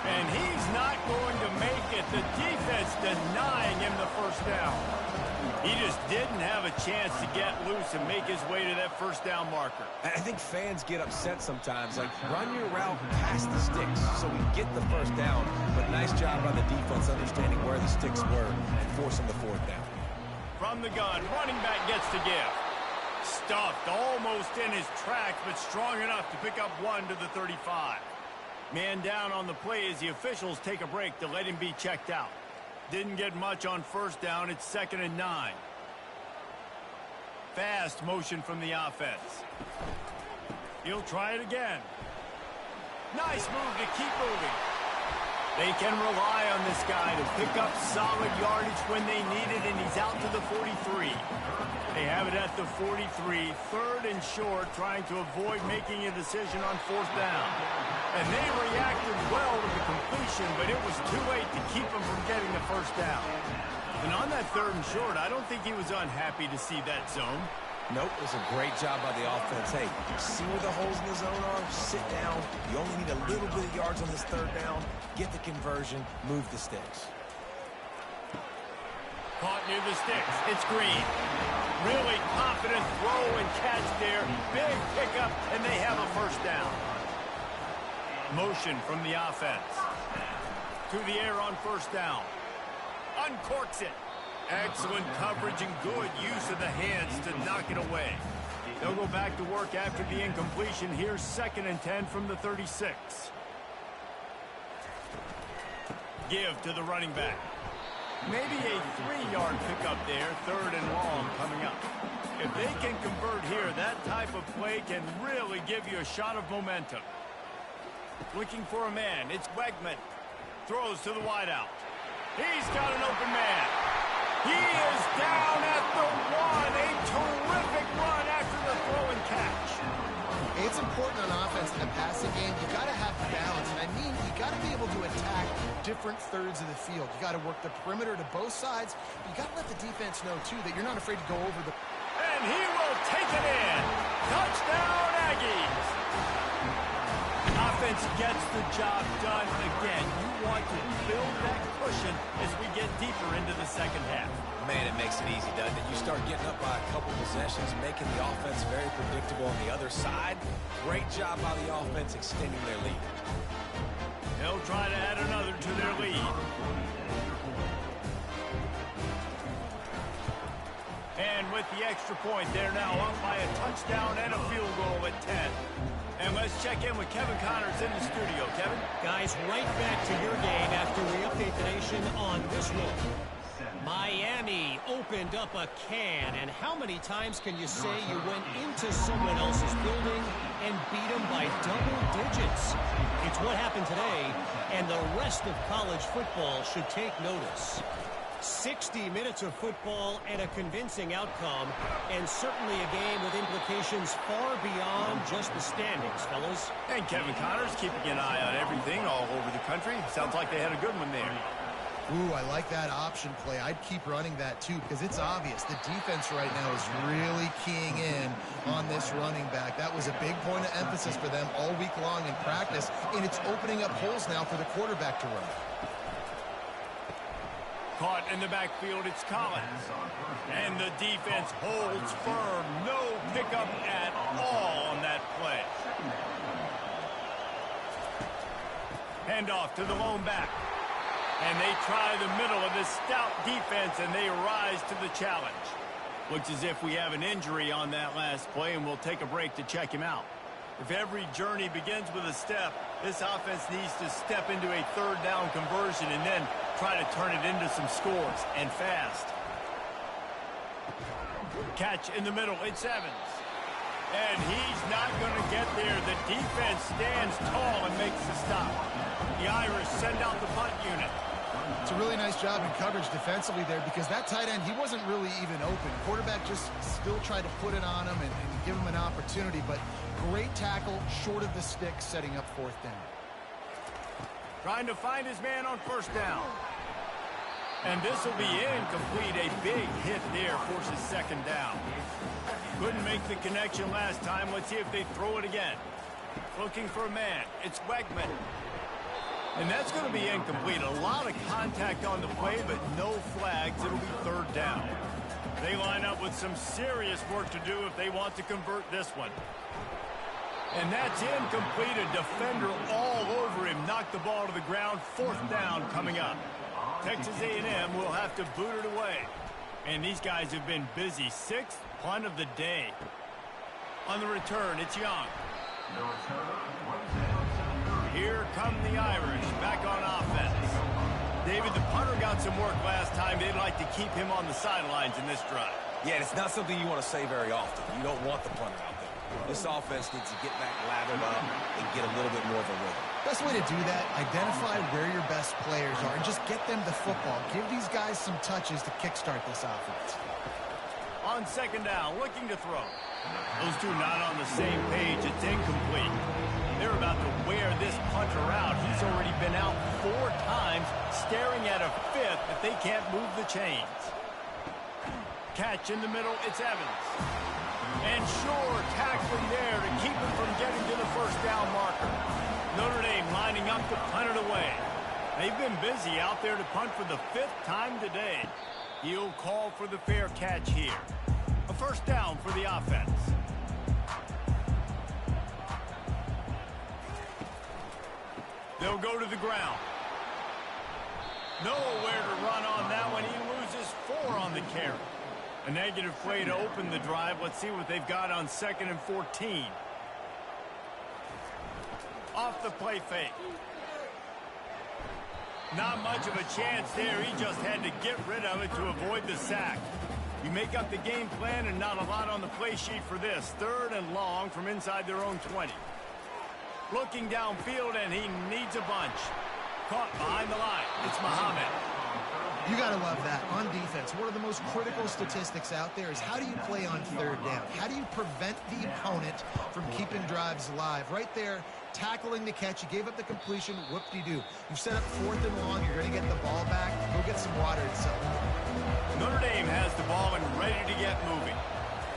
Speaker 1: And he's not going to make it. The defense denying him the 1st down. He just didn't have a chance to get loose and make his way to that 1st down marker.
Speaker 2: I think fans get upset sometimes. Like, run your route past the sticks so we get the 1st down. But nice job by the defense understanding where the sticks were and forcing the 4th down.
Speaker 1: From the gun, running back gets to give. Stuffed almost in his tracks, but strong enough to pick up 1 to the 35. Man down on the play as the officials take a break to let him be checked out. Didn't get much on 1st down. It's 2nd and 9. Fast motion from the offense. He'll try it again. Nice move to keep moving. They can rely on this guy to pick up solid yardage when they need it, and he's out to the 43. They have it at the 43, 3rd and short, trying to avoid making a decision on 4th down. And they reacted well to the completion, but it was too late to keep them from getting the 1st down. And on that 3rd and short, I don't think he was unhappy to see that zone.
Speaker 2: Nope, it was a great job by the offense. Hey, see where the holes in the zone are? Sit down. You only need a little bit of yards on this 3rd down. Get the conversion. Move the sticks.
Speaker 1: Caught near the sticks. It's Green. Really confident throw and catch there. Big pickup, and they have a 1st down. Motion from the offense. To the air on 1st down. Uncorks it. Excellent coverage and good use of the hands to knock it away. They'll go back to work after the incompletion. Here's 2nd and 10 from the 36. give to the running back. Maybe a 3-yard pickup there, 3rd and long coming up. If they can convert here, that type of play can really give you a shot of momentum. Looking for a man. It's Wegman. Throws to the wideout. He's got an open man. He is down at the 1. A terrific run after the throw and catch.
Speaker 3: It's important on offense in the passing game. You got to have balance, and I mean you got to be able to attack different thirds of the field. You got to work the perimeter to both sides. You got to let the defense know too that you're not afraid to go over the.
Speaker 1: And he will take it in. Touchdown, Aggies. Offense gets the job done again. You want to build that cushion as we get deeper into the second half.
Speaker 2: Man, it makes it easy, doesn't it? You start getting up by a couple possessions, making the offense very predictable on the other side. Great job by the offense extending their lead.
Speaker 1: They'll try to add another to their lead. And with the extra point, they're now up by a touchdown and a field goal at 10. And let's check in with Kevin Connors in the studio. Kevin?
Speaker 4: Guys, right back to your game after we update the nation on this one. Miami opened up a can, and how many times can you say you went into someone else's building and beat them by double digits? It's what happened today, and the rest of college football should take notice. 60 minutes of football and a convincing outcome, and certainly a game with implications far beyond just the standings, fellas.
Speaker 1: And Kevin Connors keeping an eye on everything all over the country. Sounds like they had a good one there.
Speaker 3: Ooh, I like that option play. I'd keep running that too because it's obvious the defense right now is really keying in on this running back. That was a big point of emphasis for them all week long in practice, and it's opening up holes now for the quarterback to run.
Speaker 1: Caught in the backfield, it's Collins. And the defense holds firm. No pickup at all on that play. Handoff to the lone back. And they try the middle of this stout defense, and they rise to the challenge. Looks as if we have an injury on that last play, and we'll take a break to check him out. If every journey begins with a step, this offense needs to step into a 3rd down conversion and then try to turn it into some scores, and fast. Catch in the middle, it's Evans. And he's not going to get there. The defense stands tall and makes the stop. The Irish send out the punt unit.
Speaker 3: It's a really nice job in coverage defensively there because that tight end, he wasn't really even open. Quarterback just still tried to put it on him and give him an opportunity, but great tackle short of the stick, setting up 4th down.
Speaker 1: Trying to find his man on 1st down. And this will be incomplete. A big hit there forces 2nd down. Couldn't make the connection last time. Let's see if they throw it again. Looking for a man. It's Wegman. And that's going to be incomplete. A lot of contact on the play, but no flags. It'll be 3rd down. They line up with some serious work to do if they want to convert this one. And that's incomplete. A defender all over him. Knocked the ball to the ground. 4th down coming up. Texas A&M will have to boot it away. And these guys have been busy. 6th punt of the day. On the return, it's Young. Here come the Irish back on offense. David, the punter got some work last time. They'd like to keep him on the sidelines in this drive.
Speaker 2: Yeah, it's not something you want to say very often. You don't want the punter out there. This offense needs to get back lathered up and get a little bit more of a rhythm.
Speaker 3: Best way to do that, identify where your best players are and just get them the football. Give these guys some touches to kickstart this offense.
Speaker 1: On 2nd down, looking to throw. Those two not on the same page. It's incomplete. They're about to wear this punter out. He's already been out 4 times, staring at a 5th if they can't move the chains. Catch in the middle, it's Evans. And sure, tackling there to keep him from getting to the 1st down marker. Notre Dame lining up to punt it away. They've been busy out there to punt for the 5th time today. He'll call for the fair catch here. A 1st down for the offense. They'll go to the ground. Nowhere to run on that one. He loses 4 on the carry. A negative play to open the drive. Let's see what they've got on 2nd and 14. Off the play fake. Not much of a chance there. He just had to get rid of it to avoid the sack. You make up the game plan and not a lot on the play sheet for this. 3rd and long from inside their own 20. Looking downfield, and he needs a bunch. Caught behind the line. It's Muhammad.
Speaker 3: You got to love that. On defense, one of the most critical statistics out there is how do you play on 3rd down? How do you prevent the opponent from keeping drives alive? Right there, tackling the catch. You gave up the completion. Whoop-de-doo. You've set up 4th and long. You're going to get the ball back. Go get some water and celebrate.
Speaker 1: Notre Dame has the ball and ready to get moving.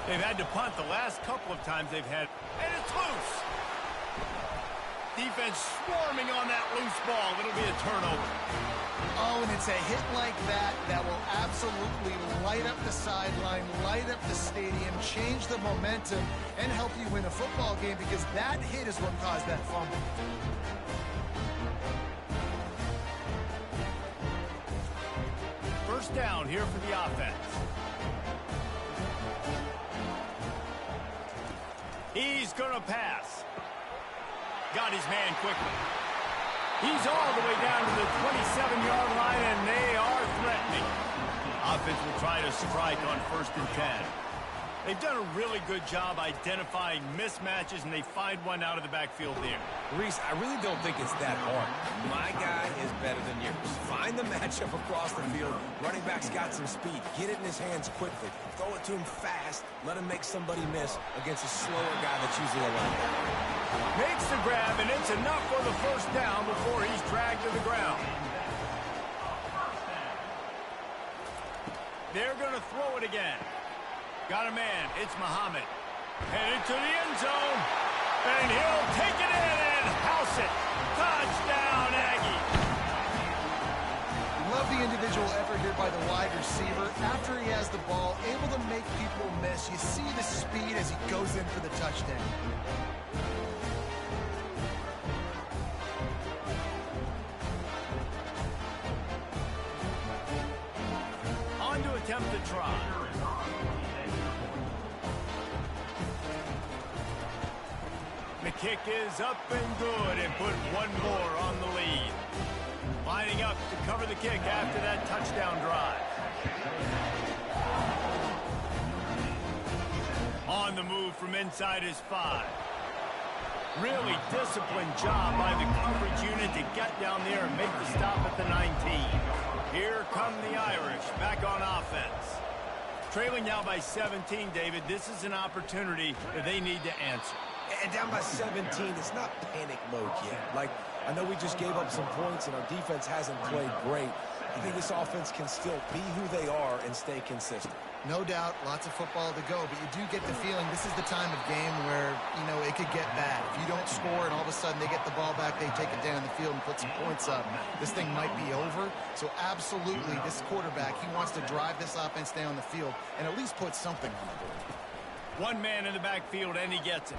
Speaker 1: They've had to punt the last couple of times they've had. And it's loose. Defense swarming on that loose ball. It'll be a turnover.
Speaker 3: Oh, and it's a hit like that that will absolutely light up the sideline, light up the stadium, change the momentum, and help you win a football game because that hit is what caused that fumble.
Speaker 1: First down here for the offense. He's going to pass. Got his man quickly. He's all the way down to the 27-yard line, and they are threatening. Offense will try to strike on 1st and 10. They've done a really good job identifying mismatches, and they find one out of the backfield there.
Speaker 2: Reese, I really don't think it's that hard. My guy is better than yours. Find the matchup across the field. Running back's got some speed. Get it in his hands quickly. Throw it to him fast. Let him make somebody miss against a slower guy that's usually a linebacker.
Speaker 1: Makes the grab, and it's enough for the first down before he's dragged to the ground. They're going to throw it again. Got a man. It's Muhammad. Headed to the end zone. And he'll take it in and house it. Touchdown, Aggie.
Speaker 3: Love the individual effort here by the wide receiver. After he has the ball, able to make people miss. You see the speed as he goes in for the touchdown.
Speaker 1: On to attempt the try. The kick is up and good, and put one more on the lead. Lining up to cover the kick after that touchdown drive. On the move from inside his 5. Really disciplined job by the coverage unit to get down there and make the stop at the 19. Here come the Irish back on offense. Trailing now by 17, David. This is an opportunity that they need to answer.
Speaker 2: And down by 17, it's not panic mode yet. Like, I know we just gave up some points and our defense hasn't played great. I think this offense can still be who they are and stay consistent.
Speaker 3: No doubt, lots of football to go, but you do get the feeling this is the time of game where, you know, it could get bad. If you don't score and all of a sudden they get the ball back, they take it down the field and put some points up, this thing might be over. So absolutely, this quarterback, he wants to drive this offense down the field and at least put something on the board.
Speaker 1: One man in the backfield, and he gets it.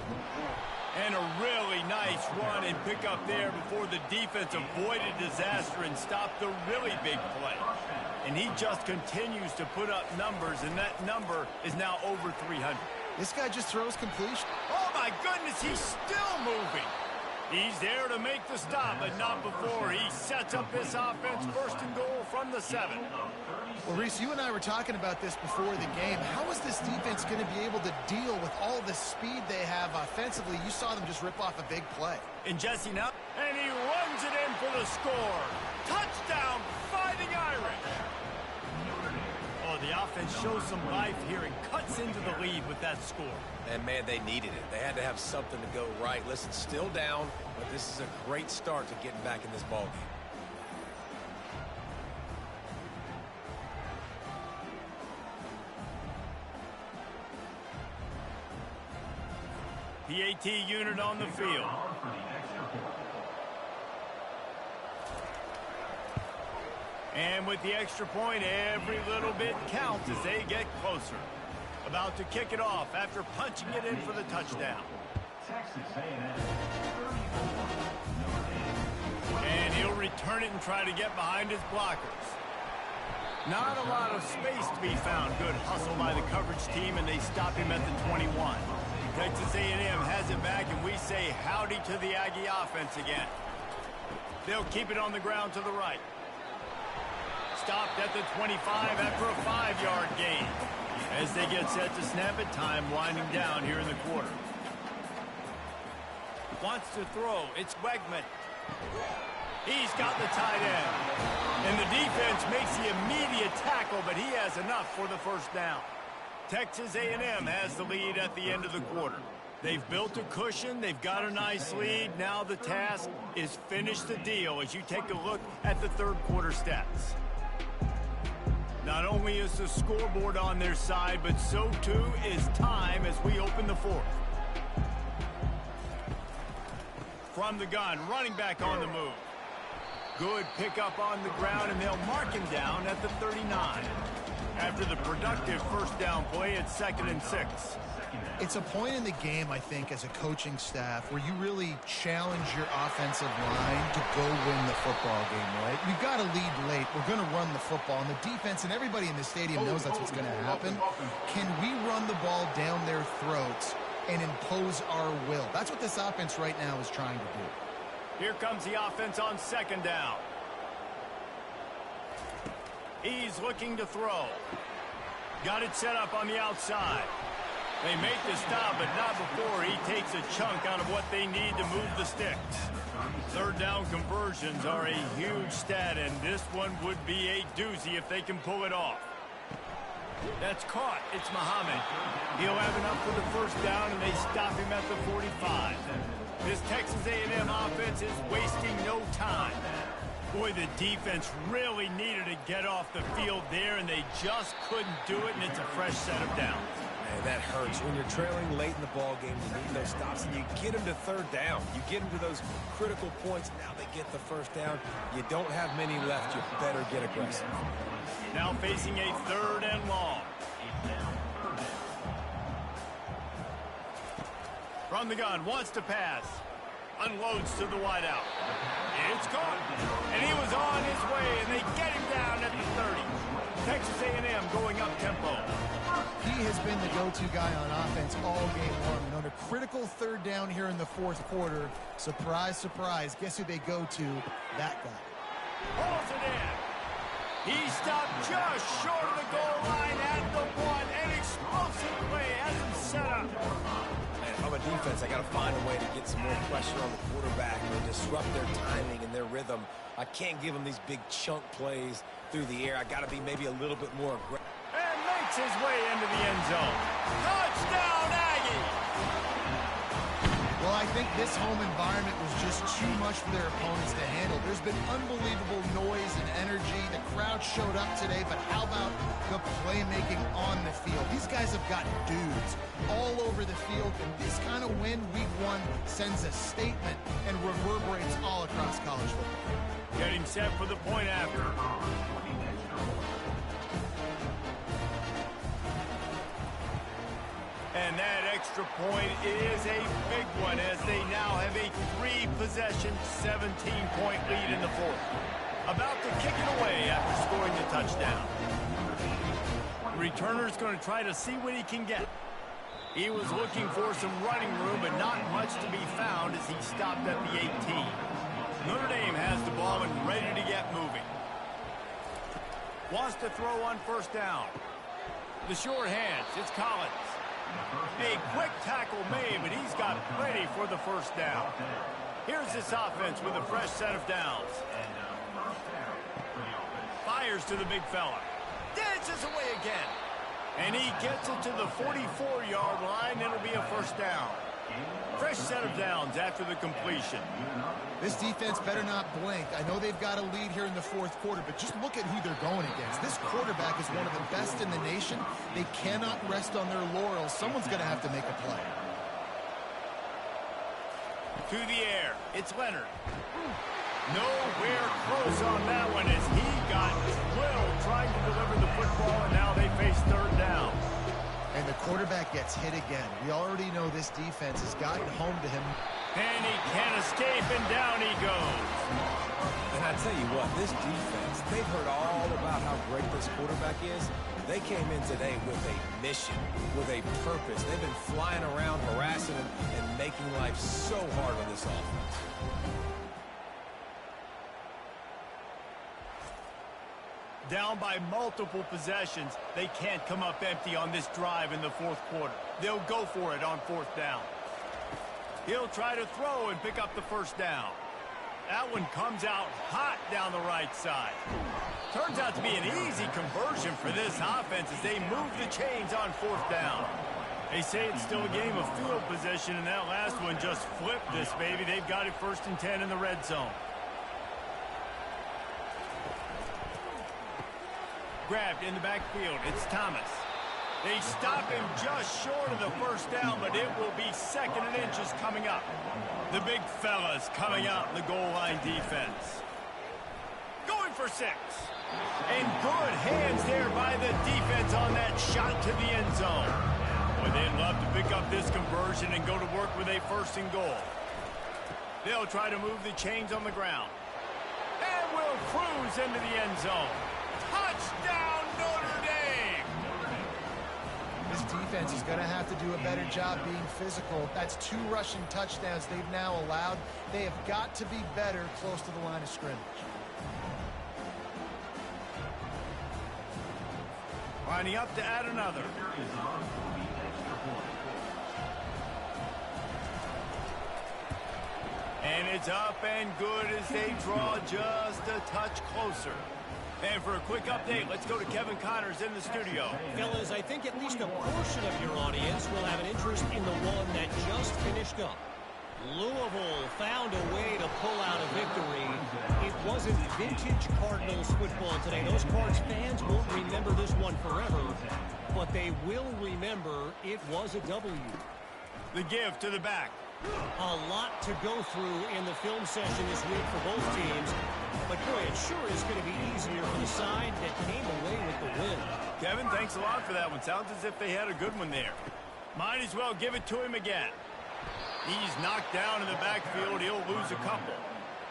Speaker 1: And a really nice run and pick up there before the defense avoided disaster and stopped the really big play. And he just continues to put up numbers, and that number is now over 300.
Speaker 3: This guy just throws completion.
Speaker 1: Oh, my goodness, he's still moving. He's there to make the stop, but not before he sets up this offense 1st and goal from the 7.
Speaker 3: Well, Reese, you and I were talking about this before the game. How is this defense going to be able to deal with all the speed they have offensively? You saw them just rip off a big play.
Speaker 1: And Jesse now, and he runs it in for the score. Touchdown, Fighting Irish. Oh, the offense shows some life here and cuts into the lead with that score.
Speaker 2: And, man, they needed it. They had to have something to go right. Listen, still down, but this is a great start to getting back in this ballgame.
Speaker 1: PAT unit on the field. And with the extra point, every little bit counts as they get closer. About to kick it off after punching it in for the touchdown. And he'll return it and try to get behind his blockers. Not a lot of space to be found. Good hustle by the coverage team, and they stop him at the 21. Texas A&M has it back, and we say howdy to the Aggie offense again. They'll keep it on the ground to the right. stopped at the 25 after a 5-yard gain. As they get set to snap it, time winding down here in the quarter. Wants to throw. It's Wegman. He's got the tight end. And the defense makes the immediate tackle, but he has enough for the first down. Texas A&M has the lead at the end of the quarter. They've built a cushion. They've got a nice lead. Now the task is finish the deal as you take a look at the third quarter stats. Not only is the scoreboard on their side, but so too is time as we open the fourth. From the gun, running back on the move. Good pickup on the ground, and they'll mark him down at the 39. After the productive first down play, it's 2nd and 6.
Speaker 3: It's a point in the game, I think, as a coaching staff where you really challenge your offensive line to go win the football game, right? We've got to lead late. We're going to run the football, and the defense and everybody in the stadium knows that's what's going to happen. Can we run the ball down their throats and impose our will? That's what this offense right now is trying to do.
Speaker 1: Here comes the offense on 2nd down. He's looking to throw. Got it set up on the outside. They make the stop, but not before he takes a chunk out of what they need to move the sticks. Third down conversions are a huge stat, and this one would be a doozy if they can pull it off. That's caught. It's Muhammad. He'll have enough for the first down, and they stop him at the 45. This Texas A&M offense is wasting no time. Boy, the defense really needed to get off the field there, and they just couldn't do it, and it's a fresh set of downs.
Speaker 2: Man, that hurts. When you're trailing late in the ball game, you need those stops, and you get them to third down. You get them to those critical points. Now they get the first down. You don't have many left. You better get aggressive.
Speaker 1: Now facing a 3rd and long. From the gun, wants to pass. Unloads to the wideout. It's caught. And he was on his way, and they get him down at the 30. Texas A&M going up tempo.
Speaker 3: He has been the go-to guy on offense all game long. And on a critical 3rd down here in the 4th quarter, surprise, surprise, guess who they go to? That guy.
Speaker 1: Pulls it in. He stopped just short of the goal line at the 1. An explosive play has him set up.
Speaker 2: Man, if I'm a defense, I got to find a way to get some more pressure on the quarterback and disrupt their timing and their rhythm. I can't give them these big chunk plays through the air. I got to be maybe a little bit more aggressive.
Speaker 1: And makes his way into the end zone. Touchdown, Aggies!
Speaker 3: Well, I think this home environment was just too much for their opponents to handle. There's been unbelievable noise and energy. The crowd showed up today, but how about the playmaking on the field? These guys have got dudes all over the field, and this kind of win week 1 sends a statement and reverberates all across college football.
Speaker 1: Getting set for the point after. And that extra point is a big one as they now have a 3-possession, 17-point lead in the 4th. About to kick it away after scoring the touchdown. The returner's going to try to see what he can get. He was looking for some running room, but not much to be found as he stopped at the 18. Notre Dame has the ball and ready to get moving. Wants to throw on 1st down. The short hands, it's Collins. A quick tackle made, but he's got plenty for the first down. Here's this offense with a fresh set of downs. Fires to the big fella. Dances away again. And he gets it to the 44-yard line. It'll be a first down. Fresh set of downs after the completion.
Speaker 3: This defense better not blink. I know they've got a lead here in the 4th quarter, but just look at who they're going against. This quarterback is one of the best in the nation. They cannot rest on their laurels. Someone's going to have to make a play.
Speaker 1: To the air. It's Leonard. Nowhere close on that one as he got drilled trying to deliver the football, and now they face 3rd down.
Speaker 3: And the quarterback gets hit again. We already know this defense has gotten home to him.
Speaker 1: And he can't escape, and down he goes.
Speaker 2: And I tell you what, this defense, they've heard all about how great this quarterback is. They came in today with a mission, with a purpose. They've been flying around, harassing him, and making life so hard on this offense.
Speaker 1: Down by multiple possessions, they can't come up empty on this drive in the fourth quarter. They'll go for it on fourth down. He'll try to throw and pick up the first down. That one comes out hot down the right side. Turns out to be an easy conversion for this offense as they move the chains on fourth down. They say it's still a game of field position, and that last one just flipped this baby. They've got it 1st and 10 in the red zone. Grabbed in the backfield. It's Thomas. They stop him just short of the first down, but it will be 2nd and inches coming up. The big fellas coming out in the goal line defense. Going for 6. And good hands there by the defense on that shot to the end zone. Well, they'd love to pick up this conversion and go to work with a 1st and goal. They'll try to move the chains on the ground. And will cruise into the end zone. Touchdown, Notre Dame!
Speaker 3: This defense is going to have to do a better job being physical. That's 2 rushing touchdowns they've now allowed. They have got to be better close to the line of scrimmage.
Speaker 1: Lining up to add another. And it's up and good as they draw just a touch closer. And for a quick update, let's go to Kevin Connors in the studio.
Speaker 4: Fellas, I think at least a portion of your audience will have an interest in the one that just finished up. Louisville found a way to pull out a victory. It wasn't vintage Cardinals football today. Those Cards fans won't remember this one forever, but they will remember it was a W.
Speaker 1: The give to the back.
Speaker 4: A lot to go through in the film session this week for both teams, but boy, it sure is going to be easier for the side that came away with the win.
Speaker 1: Kevin, thanks a lot for that one. Sounds as if they had a good one there. Might as well give it to him again. He's knocked down in the backfield. He'll lose a couple.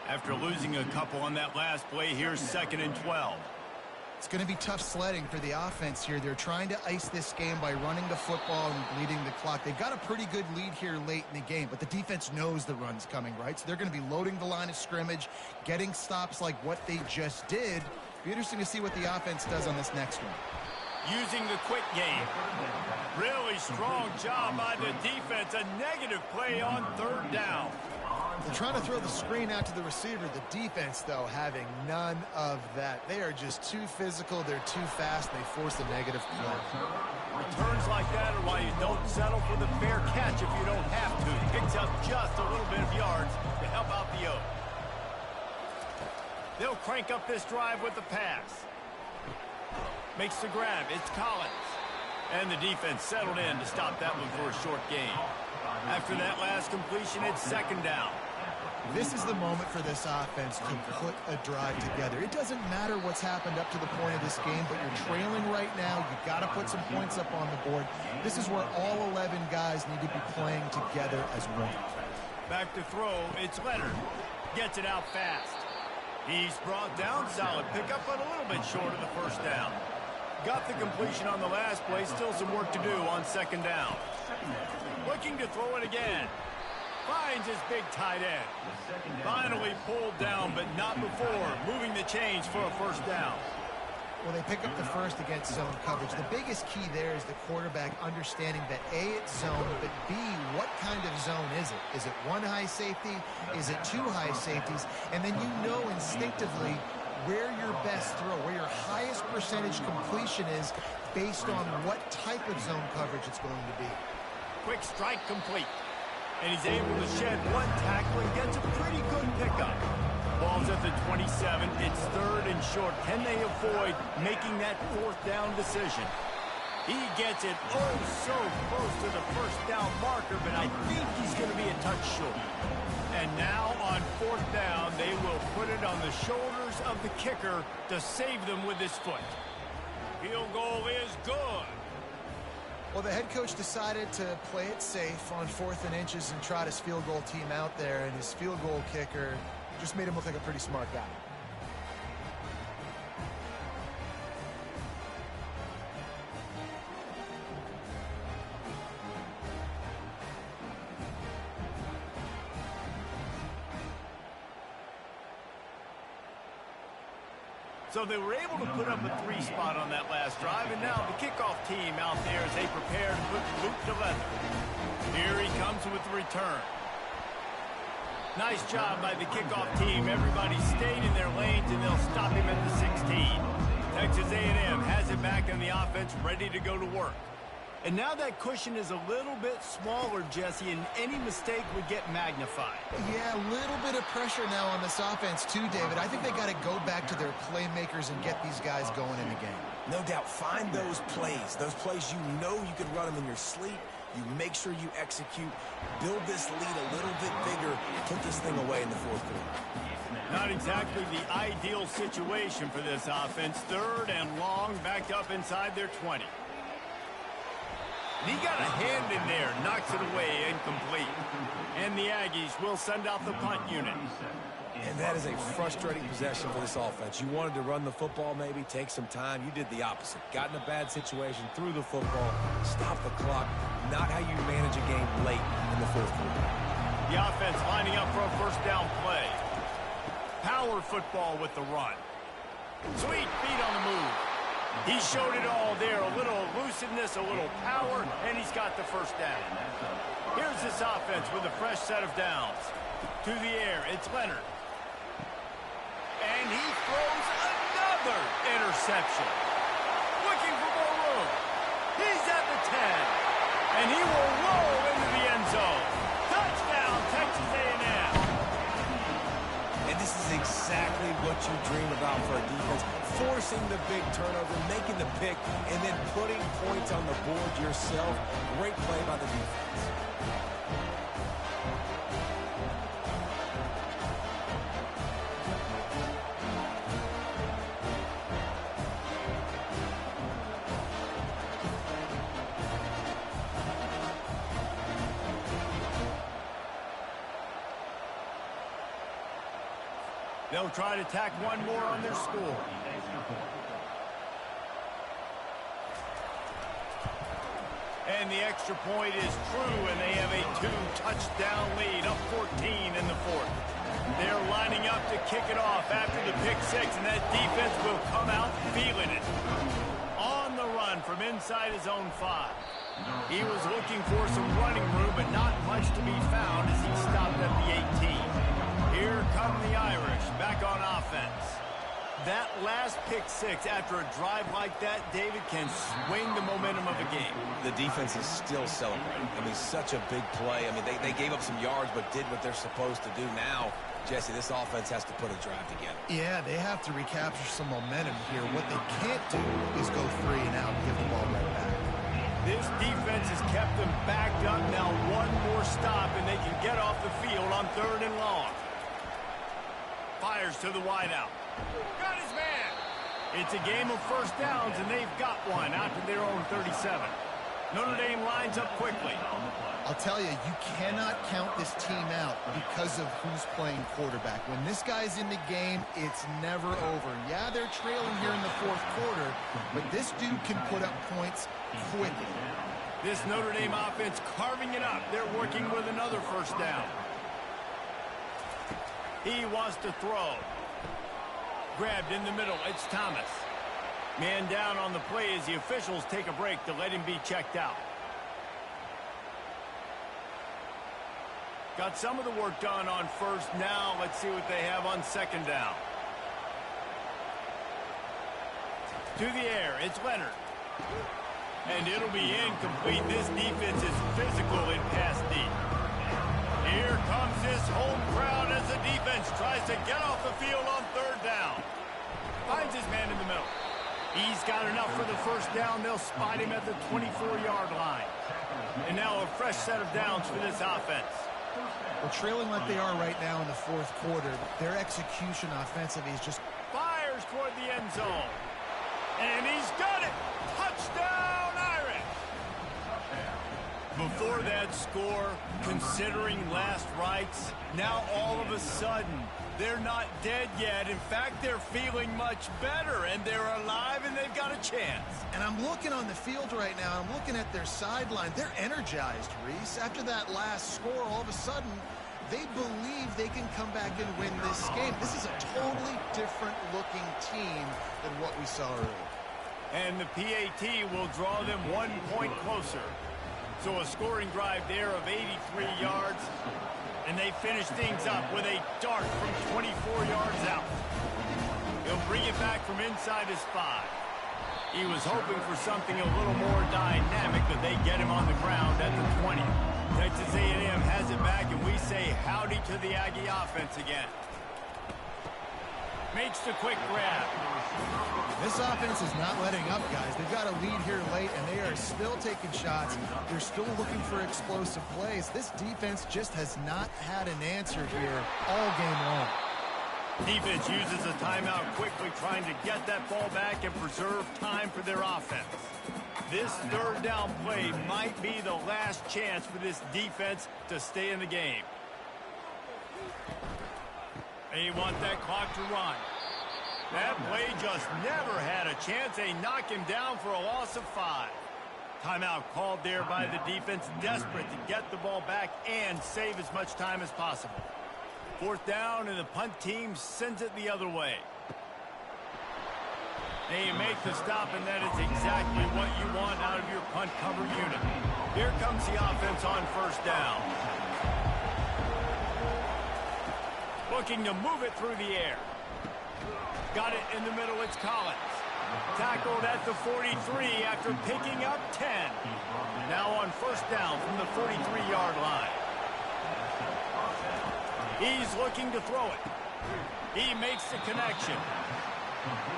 Speaker 1: After losing a couple on that last play, here's 2nd and 12.
Speaker 3: It's going to be tough sledding for the offense here. They're trying to ice this game by running the football and bleeding the clock. They've got a pretty good lead here late in the game, but the defense knows the run's coming, right? So they're going to be loading the line of scrimmage, getting stops like what they just did. Be interesting to see what the offense does on this next one.
Speaker 1: Using the quick game. Really strong job by the defense. A negative play on 3rd down.
Speaker 3: They're trying to throw the screen out to the receiver. The defense, though, having none of that. They are just too physical. They're too fast. They force a negative play.
Speaker 1: Returns like that are why you don't settle for the fair catch if you don't have to. Picks up just a little bit of yards to help out the Oak. They'll crank up this drive with the pass. Makes the grab. It's Collins. And the defense settled in to stop that one for a short gain. After that last completion, it's 2nd down.
Speaker 3: This is the moment for this offense to put a drive together. It doesn't matter what's happened up to the point of this game, but you're trailing right now. You've got to put some points up on the board. This is where all 11 guys need to be playing together as one.
Speaker 1: Back to throw. It's Leonard. Gets it out fast. He's brought down. Solid pickup, but a little bit short of the first down. Got the completion on the last play. Still some work to do on 2nd down. Looking to throw it again. Finds his big tight end. Finally pulled down, but not before. Moving the chains for a 1st down.
Speaker 3: Well, they pick up the first against zone coverage. The biggest key there is the quarterback understanding that A, it's zone, but B, what kind of zone is it? Is it 1 high safety? Is it 2 high safeties? And then you know instinctively where your best throw, where your highest percentage completion is based on what type of zone coverage it's going to be.
Speaker 1: Quick strike complete. And he's able to shed 1 tackle and gets a pretty good pickup. Ball's at the 27. It's 3rd and short. Can they avoid making that 4th down decision? He gets it so close to the 1st down marker, but I think he's going to be a touch short. And now on 4th down, they will put it on the shoulders of the kicker to save them with his foot. Field goal is good.
Speaker 3: Well, the head coach decided to play it safe on 4th and inches and trot his field goal team out there, and his field goal kicker just made him look like a pretty smart guy.
Speaker 1: So they were able to put up a 3 spot on that last drive, and now the kickoff team out there as they prepare to put boot to leather. Here he comes with the return. Nice job by the kickoff team. Everybody stayed in their lanes, and they'll stop him at the 16. Texas A&M has it back on the offense, ready to go to work. And now that cushion is a little bit smaller, Jesse, and any mistake would get magnified.
Speaker 3: Yeah, a little bit of pressure now on this offense too, David. I think they got to go back to their playmakers and get these guys going in the game.
Speaker 2: No doubt, find those plays you know you can run them in your sleep. You make sure you execute, build this lead a little bit bigger, put this thing away in the fourth quarter.
Speaker 1: Not exactly the ideal situation for this offense. 3rd and long, backed up inside their 20. He got a hand in there, knocks it away, incomplete. And the Aggies will send out the punt unit.
Speaker 2: And that is a frustrating possession for this offense. You wanted to run the football, maybe take some time. You did the opposite. Got in a bad situation, threw the football, stopped the clock. Not how you manage a game late in the fourth quarter.
Speaker 1: The offense lining up for a first down play. Power football with the run. Sweet feet on the move. He showed it all there. A little elusiveness, a little power, and he's got the first down. Here's this offense with a fresh set of downs. To the air, it's Leonard. And he throws another interception. Looking for more room. He's at the 10. And he will roll into the end zone. Touchdown, Texas A&M.
Speaker 2: And this is exactly what you dream about for a defense. Forcing the big turnover, making the pick, and then putting points on the board yourself. Great play by the defense.
Speaker 1: They'll try to tack one more on their score. And the extra point is true, and they have a 2-touchdown lead, up 14 in the 4th. They're lining up to kick it off after the pick 6, and that defense will come out feeling it. On the run from inside his own 5. He was looking for some running room, but not much to be found as he stopped at the 18. Here come the Irish, back on offense. That last pick 6 after a drive like that, David, can swing the momentum of a game.
Speaker 2: The defense is still celebrating. I mean, such a big play. I mean, they gave up some yards but did what they're supposed to do. Now, Jesse, this offense has to put a drive together.
Speaker 3: Yeah, they have to recapture some momentum here. What they can't do is go 3 and out and give the ball right back.
Speaker 1: This defense has kept them backed up. Now one more stop, and they can get off the field on 3rd and long. Fires to the wideout. Got his man. It's a game of first downs, and they've got one out to their own 37. Notre Dame lines up quickly.
Speaker 3: I'll tell you, you cannot count this team out because of who's playing quarterback. When this guy's in the game, it's never over. Yeah, they're trailing here in the 4th quarter, but this dude can put up points quickly.
Speaker 1: This Notre Dame offense carving it up. They're working with another first down. He wants to throw. Grabbed in the middle. It's Thomas. Man down on the play as the officials take a break to let him be checked out. Got some of the work done on first. Now let's see what they have on 2nd down. To the air. It's Leonard. And it'll be incomplete. This defense is physical in pass deep. Here comes this home crowd as the defense tries to get off the field on 3rd down. Finds his man in the middle. He's got enough for the first down. They'll spot him at the 24-yard line. And now a fresh set of downs for this offense.
Speaker 3: Well, trailing like they are right now in the 4th quarter, their execution offensively is just...
Speaker 1: Fires toward the end zone. And he's got it. Touchdown, Irish. Before that score, considering last rites, now all of a sudden, they're not dead yet. In fact, they're feeling much better, and they're alive, and they've got a chance.
Speaker 3: And I'm looking on the field right now. I'm looking at their sideline. They're energized, Reese. After that last score, all of a sudden, they believe they can come back and win this game. This is a totally different looking team than what we saw earlier.
Speaker 1: And the PAT will draw them 1 point closer. So a scoring drive there of 83 yards. And they finish things up with a dart from 24 yards out. He'll bring it back from inside his 5. He was hoping for something a little more dynamic, but they get him on the ground at the 20. Texas A&M has it back, and we say howdy to the Aggie offense again. Makes the quick grab.
Speaker 3: This offense is not letting up, guys. They've got a lead here late, and they are still taking shots. They're still looking for explosive plays. This defense just has not had an answer here all game long.
Speaker 1: Defense uses a timeout quickly, trying to get that ball back and preserve time for their offense. This third down play might be the last chance for this defense to stay in the game. They want that clock to run. That play just never had a chance. They knock him down for a loss of 5. Timeout called there by the defense, desperate to get the ball back and save as much time as possible. 4th down, and the punt team sends it the other way. They make the stop, and that is exactly what you want out of your punt cover unit. Here comes the offense on 1st down. Looking to move it through the air. Got it in the middle, it's Collins. Tackled at the 43 after picking up 10. Now on 1st down from the 43-yard line. He's looking to throw it. He makes the connection.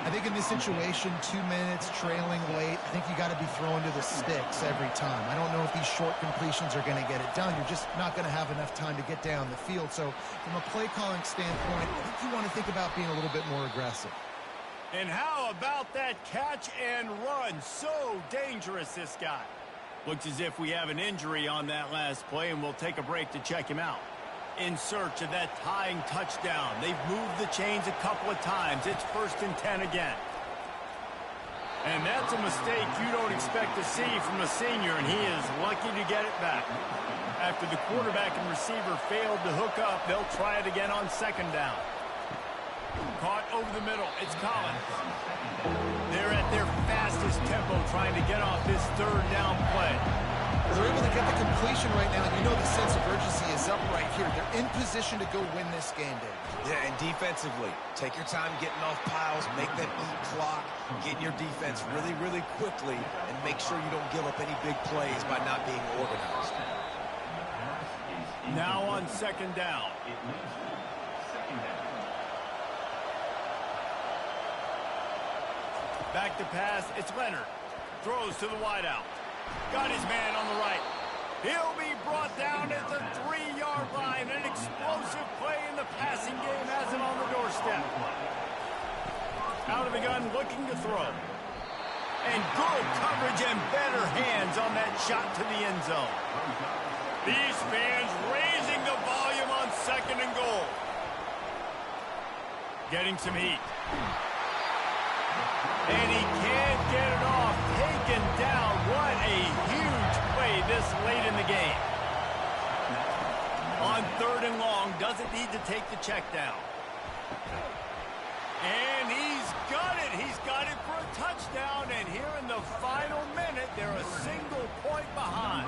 Speaker 3: I think in this situation, 2 minutes, trailing late, I think you got to be throwing to the sticks every time. I don't know if these short completions are going to get it done. You're just not going to have enough time to get down the field. So from a play calling standpoint, I think you want to think about being a little bit more aggressive.
Speaker 1: And how about that catch and run? So dangerous, this guy. Looks as if we have an injury on that last play, and we'll take a break to check him out. In search of that tying touchdown. They've moved the chains a couple of times. It's 1st and 10 again. And that's a mistake you don't expect to see from a senior, and he is lucky to get it back. After the quarterback and receiver failed to hook up, they'll try it again on 2nd down. Caught over the middle. It's Collins. They're at their fastest tempo trying to get off this 3rd down play.
Speaker 3: They're able to get the completion right now, and you know the sense of urgency is up right here. They're in position to go win this game, Dave.
Speaker 2: Yeah, and defensively, take your time getting off piles, make them eat clock, get your defense really, really quickly, and make sure you don't give up any big plays by not being organized.
Speaker 1: Now on 2nd down. Back to pass, it's Leonard. Throws to the wideout. Got his man on the right. He'll be brought down at the 3-yard line. An explosive play in the passing game has it on the doorstep. Out of the gun, looking to throw. And good coverage and better hands on that shot to the end zone. These fans raising the volume on 2nd and goal. Getting some heat. And he can't get it off. Taken down. What a huge play this late in the game. On 3rd and long, doesn't need to take the check down. And he's got it. He's got it for a touchdown. And here in the final minute, they're a single point behind.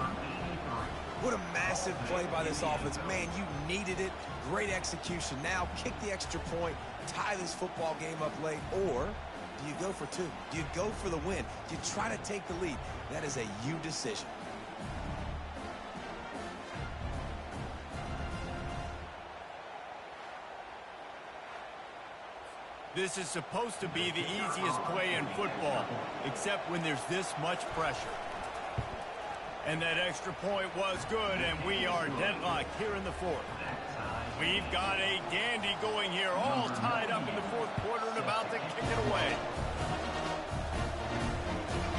Speaker 2: What a massive play by this offense. Man, you needed it. Great execution. Now kick the extra point, tie this football game up late, or do you go for 2? Do you go for the win? Do you try to take the lead? That is a you decision.
Speaker 1: This is supposed to be the easiest play in football, except when there's this much pressure. And that extra point was good, and we are deadlocked here in the 4th. We've got a dandy going here, all tied up in the 4th quarter and about to kick it away.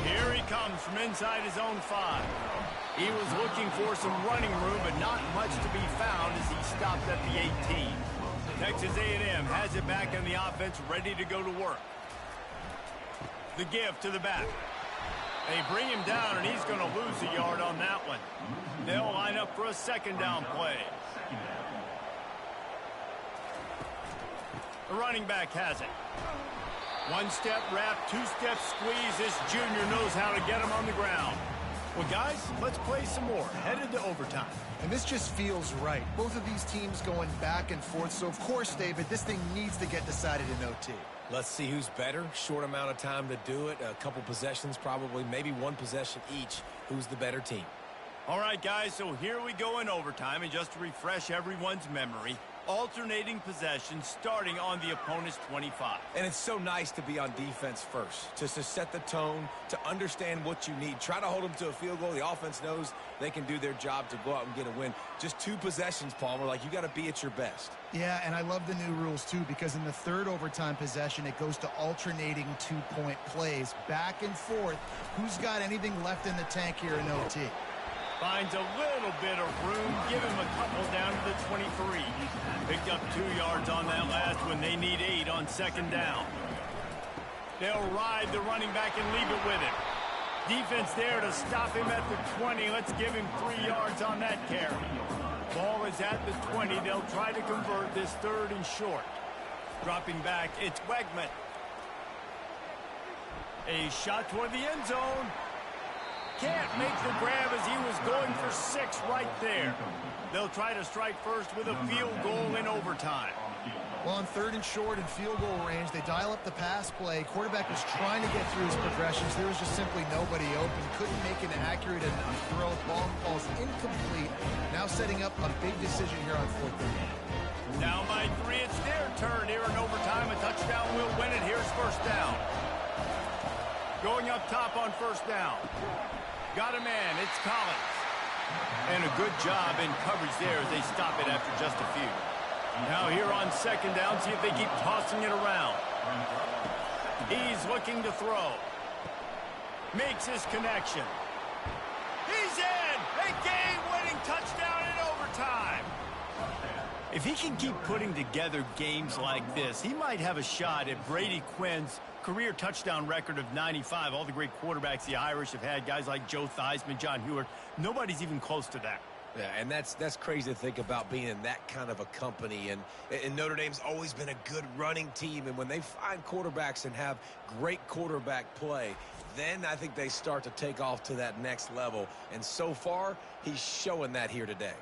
Speaker 1: Here he comes from inside his own 5. He was looking for some running room, but not much to be found as he stopped at the 18. Texas A&M has it back on the offense, ready to go to work. The give to the back. They bring him down, and he's going to lose a yard on that one. They'll line up for a 2nd down play. The running back has it. One-step wrap, two-step squeeze. This junior knows how to get him on the ground. Well, guys, let's play some more. Headed to overtime.
Speaker 3: And this just feels right. Both of these teams going back and forth. So, of course, David, this thing needs to get decided in OT.
Speaker 2: Let's see who's better. Short amount of time to do it. A couple possessions probably, maybe one possession each. Who's the better team?
Speaker 1: All right, guys, so here we go in overtime. And just to refresh everyone's memory, alternating possessions starting on the opponent's 25.
Speaker 2: And it's so nice to be on defense first, just to set the tone, to understand what you need. Try to hold them to a field goal. The offense knows they can do their job to go out and get a win. Just 2 possessions, Palmer, like you got to be at your best.
Speaker 3: Yeah, and I love the new rules, too, because in the third overtime possession, it goes to alternating 2-point plays, back and forth. Who's got anything left in the tank here in OT?
Speaker 1: Finds a little bit of room. Give him a couple down to the 23. Picked up 2 yards on that last one. They need 8 on second down. They'll ride the running back and leave it with him. Defense there to stop him at the 20. Let's give him 3 yards on that carry. Ball is at the 20. They'll try to convert this 3rd and short. Dropping back, it's Wegman. A shot toward the end zone. Can't make the grab as he was going for 6 right there. They'll try to strike first with a field goal in overtime.
Speaker 3: Well, on 3rd and short and field goal range, they dial up the pass play. Quarterback was trying to get through his progressions. There was just simply nobody open. Couldn't make an accurate enough throw. Ball falls incomplete. Now setting up a big decision here on 4th and 8.
Speaker 1: Down by 3. It's their turn here in overtime. A touchdown will win it. Here's first down. Going up top on first down. Got a man. It's Collins. And a good job in coverage there as they stop it after just a few. Now here on second down, see if they keep tossing it around. He's looking to throw. Makes his connection. He's in! A game-winning touchdown in overtime. If he can keep putting together games like this, he might have a shot at Brady Quinn's career touchdown record of 95. All the great quarterbacks the Irish have had, guys like Joe Theismann, John Hewart, nobody's even close to that.
Speaker 2: Yeah, and that's crazy to think about being in that kind of a company. And Notre Dame's always been a good running team. And when they find quarterbacks and have great quarterback play, then I think they start to take off to that next level. And so far, he's showing that here today.